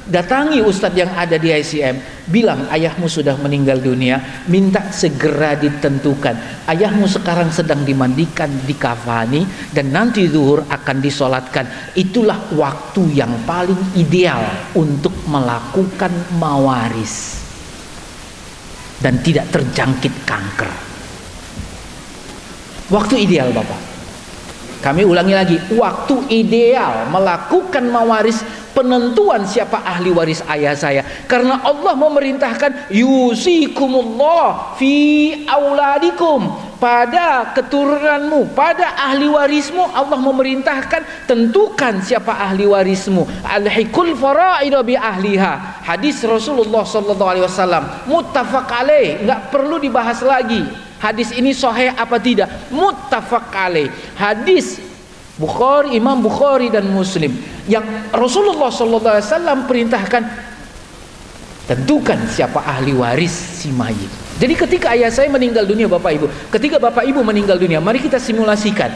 datangi ustadz yang ada di ICM, bilang ayahmu sudah meninggal dunia, minta segera ditentukan. Ayahmu sekarang sedang dimandikan, dikafani, dan nanti zuhur akan disolatkan. Itulah waktu yang paling ideal untuk melakukan mawaris dan tidak terjangkit kanker. Waktu ideal Bapak. Kami ulangi lagi, waktu ideal melakukan mawaris, penentuan siapa ahli waris ayah saya. Karena Allah memerintahkan yusikumullah fi auladikum, pada keturunanmu, pada ahli warismu. Allah memerintahkan tentukan siapa ahli warismu. Alhiqul fara'ida bi ahliha. Hadis Rasulullah sallallahu alaihi wasallam, muttafaq alaih, enggak perlu dibahas lagi. Hadis ini sahih apa tidak? Muttafaq alaih. Hadis Bukhari, Imam Bukhari dan Muslim, yang Rasulullah sallallahu alaihi wasallam perintahkan tentukan siapa ahli waris si mayit. Jadi ketika ayah saya meninggal dunia Bapak Ibu, ketika Bapak Ibu meninggal dunia, mari kita simulasikan.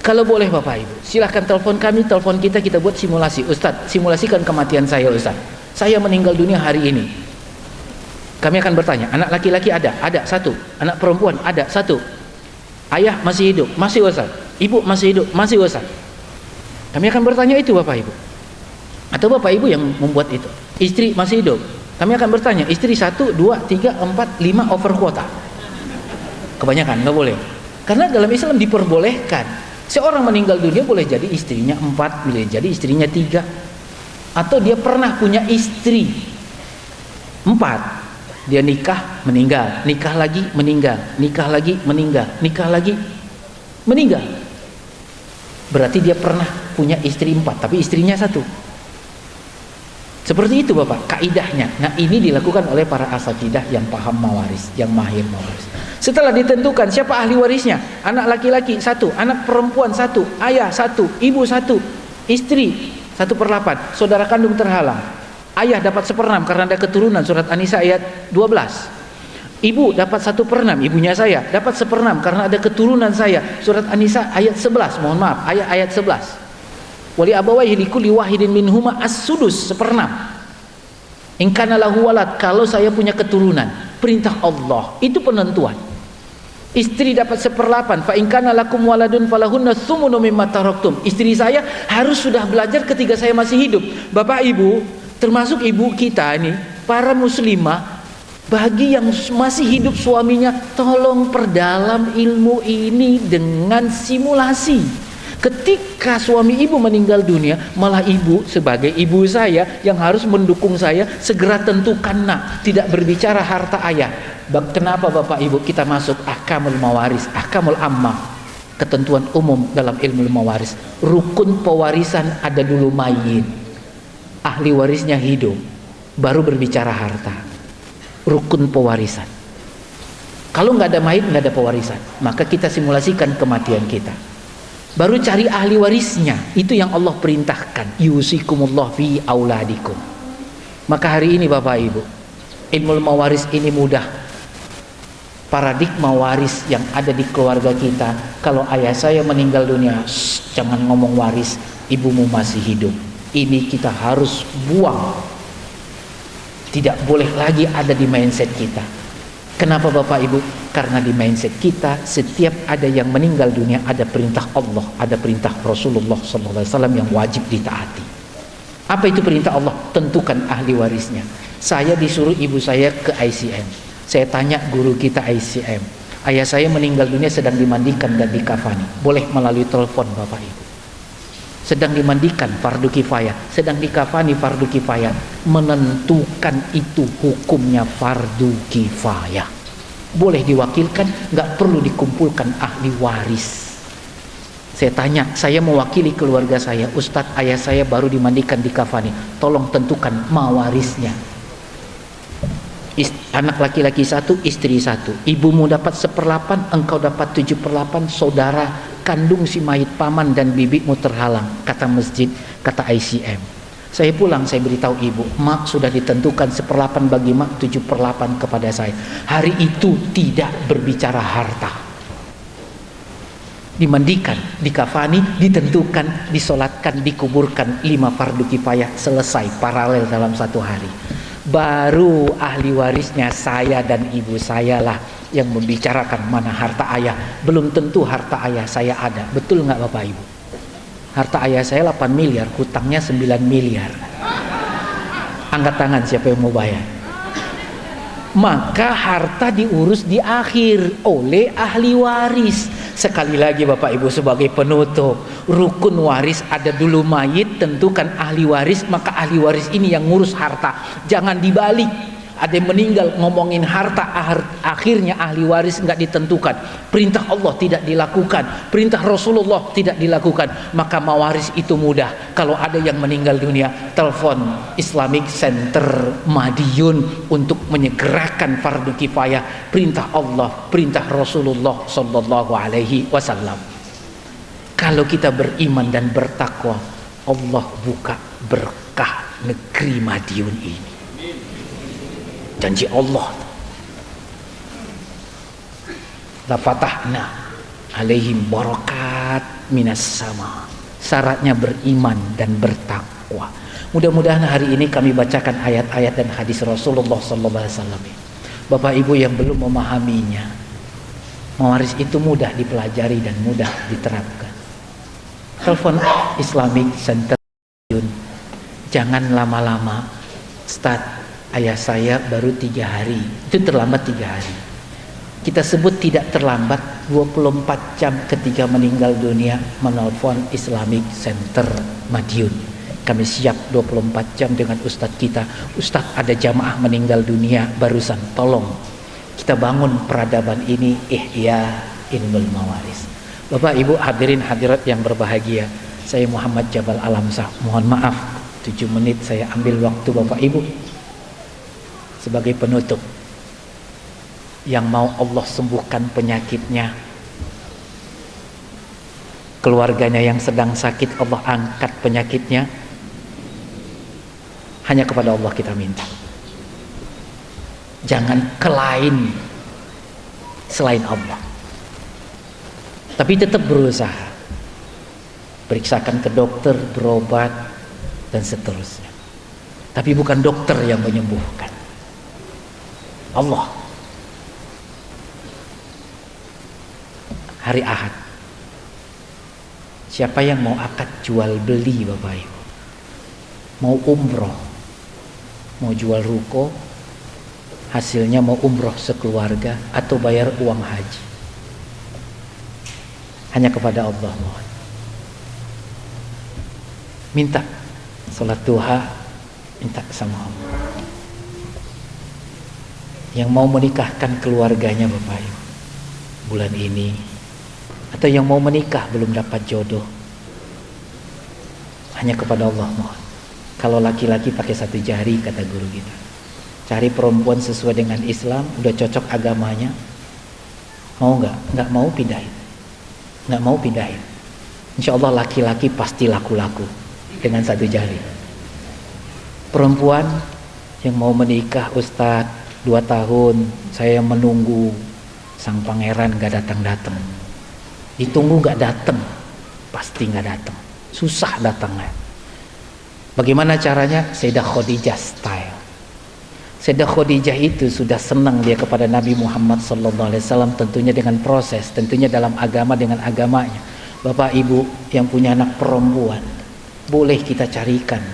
Kalau boleh Bapak Ibu, silahkan telepon kami, telepon kita buat simulasi. Ustadz, simulasikan kematian saya Ustadz. Saya meninggal dunia hari ini. Kami akan bertanya, anak laki-laki ada satu, anak perempuan ada satu, ayah masih hidup, masih Ustadz, ibu masih hidup, masih Ustadz. Kami akan bertanya itu Bapak Ibu. Atau Bapak Ibu yang membuat itu. Istri masih hidup. Kami akan bertanya, istri 1, 2, 3, 4, 5 over kuota. Kebanyakan, nggak boleh. Karena dalam Islam diperbolehkan. Seorang meninggal dunia boleh jadi istrinya 4, boleh jadi istrinya 3. Atau dia pernah punya istri 4. Dia nikah, meninggal. Nikah lagi, meninggal. Nikah lagi, meninggal. Nikah lagi, meninggal. Berarti dia pernah punya istri 4, tapi istrinya 1. Seperti itu Bapak, kaidahnya. Nah ini dilakukan oleh para asatidah yang paham mawaris, yang mahir mawaris. Setelah ditentukan siapa ahli warisnya, anak laki-laki 1, anak perempuan 1, ayah 1, ibu 1, istri 1/8, saudara kandung terhalang. Ayah dapat 1/6 karena ada keturunan, surat An-Nisa ayat 12. Ibu dapat 1/6, ibunya saya dapat 1/6 karena ada keturunan saya, surat An-Nisa ayat 11. Mohon maaf, ayat 11. Wali abawaihi likulli wahidin minhuma as-sudus, 1/6. In kana lahu walad, kalau saya punya keturunan, perintah Allah, itu penentuan. Istri dapat 1/8, fa in kana lakum waladun falahunna tsumunu mimma taraktum. Istri saya harus sudah belajar ketika saya masih hidup. Bapak Ibu, termasuk ibu kita ini, para muslimah, bagi yang masih hidup suaminya, tolong perdalam ilmu ini dengan simulasi. Ketika suami ibu meninggal dunia, malah ibu sebagai ibu saya yang harus mendukung saya, segera tentukan nak, tidak berbicara harta ayah. Kenapa Bapak Ibu kita masuk ahkamul mawaris, ahkamul ammah, ketentuan umum dalam ilmu mawaris. Rukun pewarisan ada dulu mayit, ahli warisnya hidup, baru berbicara harta. Rukun pewarisan. Kalau nggak ada mayit, nggak ada pewarisan. Maka kita simulasikan kematian kita. Baru cari ahli warisnya. Itu yang Allah perintahkan. Yusikumullah fi auladikum. Maka hari ini Bapak Ibu, ilmu mawaris ini mudah. Paradigma waris yang ada di keluarga kita. Kalau ayah saya meninggal dunia, jangan ngomong waris, ibumu masih hidup. Ini kita harus buang. Tidak boleh lagi ada di mindset kita. Kenapa Bapak Ibu? Karena di mindset kita setiap ada yang meninggal dunia ada perintah Allah, ada perintah Rasulullah SAW yang wajib ditaati. Apa itu perintah Allah? Tentukan ahli warisnya. Saya disuruh ibu saya ke ICM. Saya tanya guru kita ICM, ayah saya meninggal dunia sedang dimandikan dan dikafani. Boleh melalui telepon Bapak Ibu. Sedang dimandikan fardu kifayah, sedang dikafani fardu kifayah. Menentukan itu hukumnya fardu kifayah. Boleh diwakilkan, nggak perlu dikumpulkan ahli waris. Saya tanya, saya mewakili keluarga saya, Ustadz ayah saya baru dimandikan dikafani, tolong tentukan mawarisnya. Anak laki-laki 1, istri 1. Ibumu dapat 1/8, engkau dapat 7/8, saudara kandung si mayit paman dan bibimu terhalang, kata masjid, kata ICM. Saya pulang, saya beritahu ibu, mak sudah ditentukan 1/8 bagi mak, 7/8 kepada saya. Hari itu tidak berbicara harta. Dimandikan, dikafani, ditentukan, disolatkan, dikuburkan 5 fardu kifayah, selesai paralel dalam satu hari. Baru ahli warisnya saya dan ibu saya lah yang membicarakan mana harta ayah. Belum tentu harta ayah saya ada. Betul nggak Bapak Ibu? Harta ayah saya 8 miliar, hutangnya 9 miliar. Angkat tangan siapa yang mau bayar. Maka harta diurus di akhir oleh ahli waris. Sekali lagi Bapak Ibu sebagai penutup, rukun waris ada dulu mayit, tentukan ahli waris, maka ahli waris ini yang ngurus harta. Jangan dibalik. Ada yang meninggal ngomongin harta, akhirnya ahli waris nggak ditentukan. Perintah Allah tidak dilakukan, perintah Rasulullah tidak dilakukan. Maka mawaris itu mudah. Kalau ada yang meninggal dunia, telepon Islamic Center Madiun untuk menyegerakan fardu kifayah. Perintah Allah, perintah Rasulullah Sallallahu Alaihi Wasallam. Kalau kita beriman dan bertakwa, Allah buka berkah negeri Madiun ini. Janji Allah. La fatahna alaihim barakat minas sama. Syaratnya beriman dan bertakwa. Mudah-mudahan hari ini kami bacakan ayat-ayat dan hadis Rasulullah SAW. Bapak Ibu yang belum memahaminya, mawaris itu mudah dipelajari dan mudah diterapkan. Telepon Islamic Center. Jangan lama-lama. Start. Ayah saya baru 3 hari, itu terlambat 3 hari. Kita sebut tidak terlambat 24 jam ketika meninggal dunia, menelpon Islamic Center Madiun. Kami siap 24 jam dengan ustadz kita. Ustadz ada jamaah meninggal dunia barusan, tolong kita bangun peradaban ini, ihya ilmul mawaris. Bapak Ibu hadirin hadirat yang berbahagia, saya Muhammad Jabal Alamsah, mohon maaf 7 menit saya ambil waktu Bapak Ibu. Sebagai penutup, yang mau Allah sembuhkan penyakitnya, keluarganya yang sedang sakit Allah angkat penyakitnya, hanya kepada Allah kita minta. Jangan ke lain selain Allah. Tapi tetap berusaha, periksakan ke dokter, berobat dan seterusnya. Tapi bukan dokter yang menyembuhkan, Allah. Hari Ahad, siapa yang mau akad jual beli Bapak Ibu, mau umroh, mau jual ruko, hasilnya mau umroh sekeluarga atau bayar uang haji, hanya kepada Allah mohon. Minta salat duha, minta sama Allah. Yang mau menikahkan keluarganya Bapak Ibu bulan ini, atau yang mau menikah belum dapat jodoh, hanya kepada Allah mohon. Kalau laki-laki pakai 1 jari kata guru kita. Cari perempuan sesuai dengan Islam, udah cocok agamanya, mau nggak? Nggak mau pindahin, nggak mau pindahin. Insya Allah laki-laki pasti laku-laku dengan 1 jari. Perempuan yang mau menikah, Ustadz 2 tahun saya menunggu sang pangeran gak datang-datang. Ditunggu gak datang, pasti gak datang, susah datangnya. Bagaimana caranya? Sayyidah Khadijah style. Sayyidah Khadijah itu sudah senang dia kepada Nabi Muhammad SAW, tentunya dengan proses, tentunya dalam agama dengan agamanya. Bapak Ibu yang punya anak perempuan, boleh kita carikan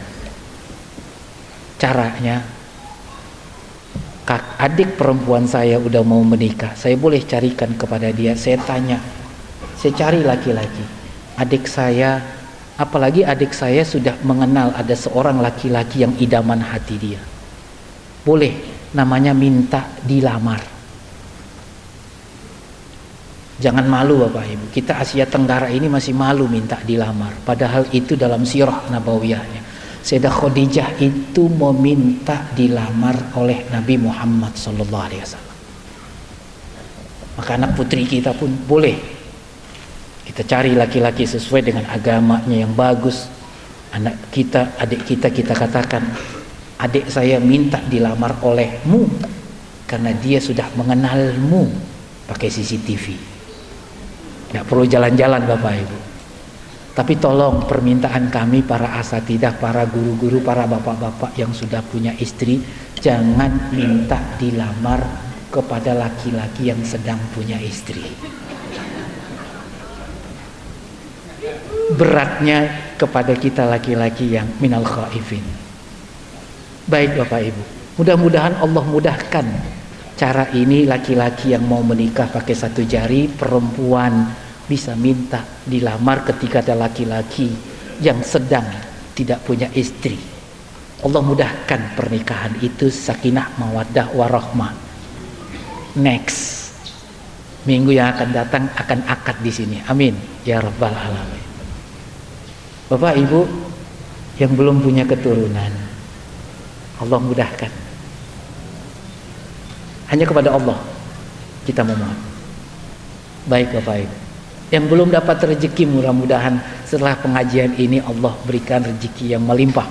caranya. Adik perempuan saya udah mau menikah, saya boleh carikan kepada dia. Saya tanya, saya cari laki-laki. Adik saya, apalagi adik saya sudah mengenal ada seorang laki-laki yang idaman hati dia. Boleh, namanya minta dilamar. Jangan malu Bapak Ibu, kita Asia Tenggara ini masih malu minta dilamar. Padahal itu dalam sirah nabawiyahnya. Sayyidah Khadijah itu meminta dilamar oleh Nabi Muhammad SAW. Maka anak putri kita pun boleh kita cari laki-laki sesuai dengan agamanya yang bagus, Anak kita, adik kita, kita katakan, adik saya minta dilamar olehmu karena dia sudah mengenalmu pakai CCTV. Nggak perlu jalan-jalan Bapak Ibu. Tapi tolong permintaan kami para asatidah, para guru-guru, para bapak-bapak yang sudah punya istri, jangan minta dilamar kepada laki-laki yang sedang punya istri. Beratnya kepada kita laki-laki yang minal khaifin. Baik Bapak Ibu, mudah-mudahan Allah mudahkan cara ini. Laki-laki yang mau menikah pakai satu jari, perempuan bisa minta dilamar ketika ada laki-laki yang sedang tidak punya istri. Allah mudahkan pernikahan itu, sakinah mawaddah warahmah. Next minggu yang akan datang akan akad di sini. Amin ya rabbal alamin. Bapak Ibu yang belum punya keturunan, Allah mudahkan. Hanya kepada Allah kita memohon. Baik Bapak Ibu, yang belum dapat rezeki, mudah-mudahan setelah pengajian ini Allah berikan rezeki yang melimpah.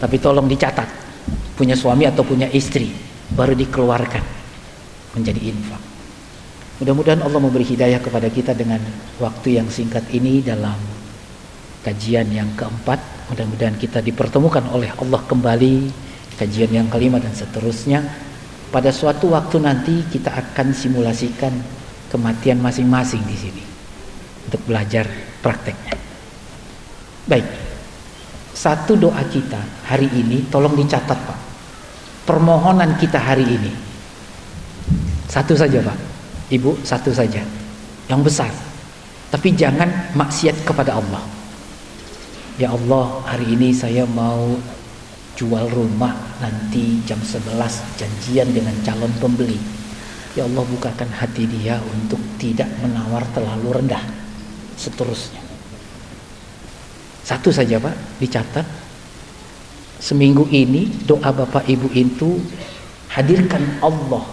Tapi tolong dicatat, punya suami atau punya istri baru dikeluarkan menjadi infak. Mudah-mudahan Allah memberi hidayah kepada kita dengan waktu yang singkat ini dalam kajian yang keempat. Mudah-mudahan kita dipertemukan oleh Allah kembali kajian yang kelima dan seterusnya. Pada suatu waktu nanti kita akan simulasikan kematian masing-masing di sini untuk belajar prakteknya. Baik, satu doa kita hari ini tolong dicatat Pak. Permohonan kita hari ini satu saja Pak, Ibu, satu saja yang besar, tapi jangan maksiat kepada Allah. Ya Allah, hari ini saya mau jual rumah, nanti jam 11 janjian dengan calon pembeli. Ya Allah, bukakan hati dia untuk tidak menawar terlalu rendah. Seterusnya. Satu saja Pak, dicatat. Seminggu ini doa Bapak Ibu itu hadirkan Allah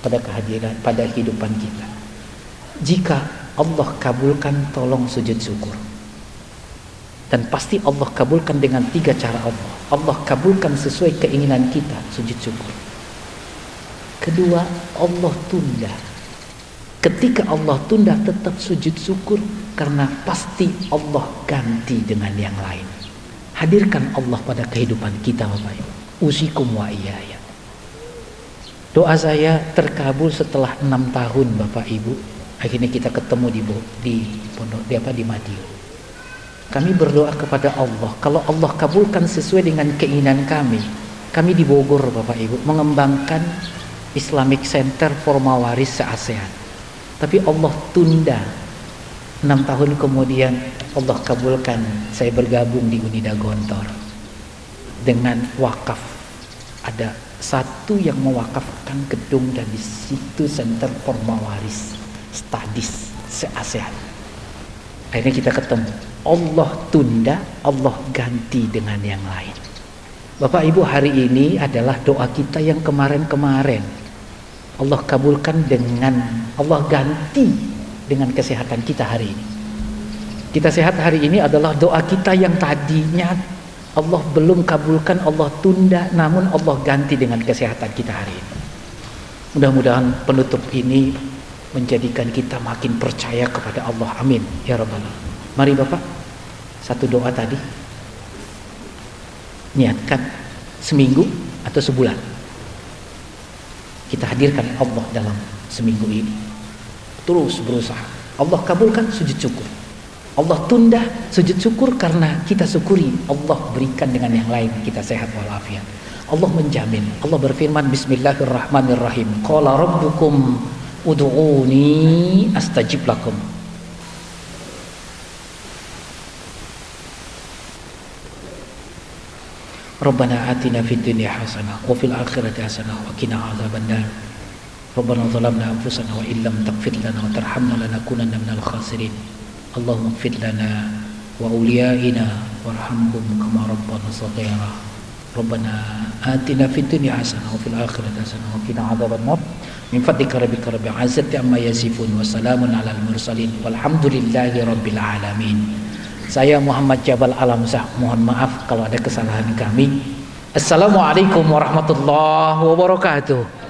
pada kehadiran, pada kehidupan kita. Jika Allah kabulkan, tolong sujud syukur. Dan pasti Allah kabulkan dengan 3 cara Allah. Allah kabulkan sesuai keinginan kita, sujud syukur. Kedua, Allah tunda. Ketika Allah tunda, tetap sujud syukur, karena pasti Allah ganti dengan yang lain. Hadirkan Allah pada kehidupan kita Bapak Ibu. Usikum wa iyaya. Doa saya terkabul setelah 6 tahun Bapak Ibu. Akhirnya kita ketemu di Madiun. Kami berdoa kepada Allah, kalau Allah kabulkan sesuai dengan keinginan kami di Bogor Bapak Ibu mengembangkan Islamic Center Forma Waris se-ASEAN. Tapi Allah tunda. 6 tahun kemudian Allah kabulkan saya bergabung di Unida Gontor dengan wakaf. Ada satu yang mewakafkan gedung dan di situ Center Forma Waris Studies se-ASEAN. Akhirnya kita ketemu. Allah tunda, Allah ganti dengan yang lain. Bapak Ibu, hari ini adalah doa kita yang kemarin-kemarin. Allah kabulkan dengan, Allah ganti dengan kesehatan kita hari ini. Kita sehat hari ini adalah doa kita yang tadinya Allah belum kabulkan, Allah tunda, namun Allah ganti dengan kesehatan kita hari ini. Mudah-mudahan penutup ini menjadikan kita makin percaya kepada Allah. Amin ya rabbal alamin. Mari Bapak, satu doa tadi niatkan seminggu atau sebulan. Kita hadirkan Allah dalam seminggu ini. Terus berusaha. Allah kabulkan, sujud syukur. Allah tunda, sujud syukur, karena kita syukuri Allah berikan dengan yang lain, kita sehat walafiat. Allah menjamin. Allah berfirman, Bismillahirrahmanirrahim. Qala rabbukum ud'uni astajib lakum. Rabbana atina fid dunya hasanah wa fil akhirati hasanah wa qina adzabannar. Rabbana zalamna anfusana wa illam taghfir lana wa tarhamna lanakunanna minal khasirin. Allahumma ighfir lana wa awliyaina warhamhum kama rabbana shaghira. Rabbana atina fid dunya hasanah wa fil akhirati hasanah wa qina adzabannar. Min fadlika rabbika rabbil izzati amma yasifun wa salamun alal mursalin walhamdulillahi rabbil alamin. Saya Muhammad Jabal Alamsyah, mohon maaf kalau ada kesalahan kami. Assalamualaikum warahmatullahi wabarakatuh.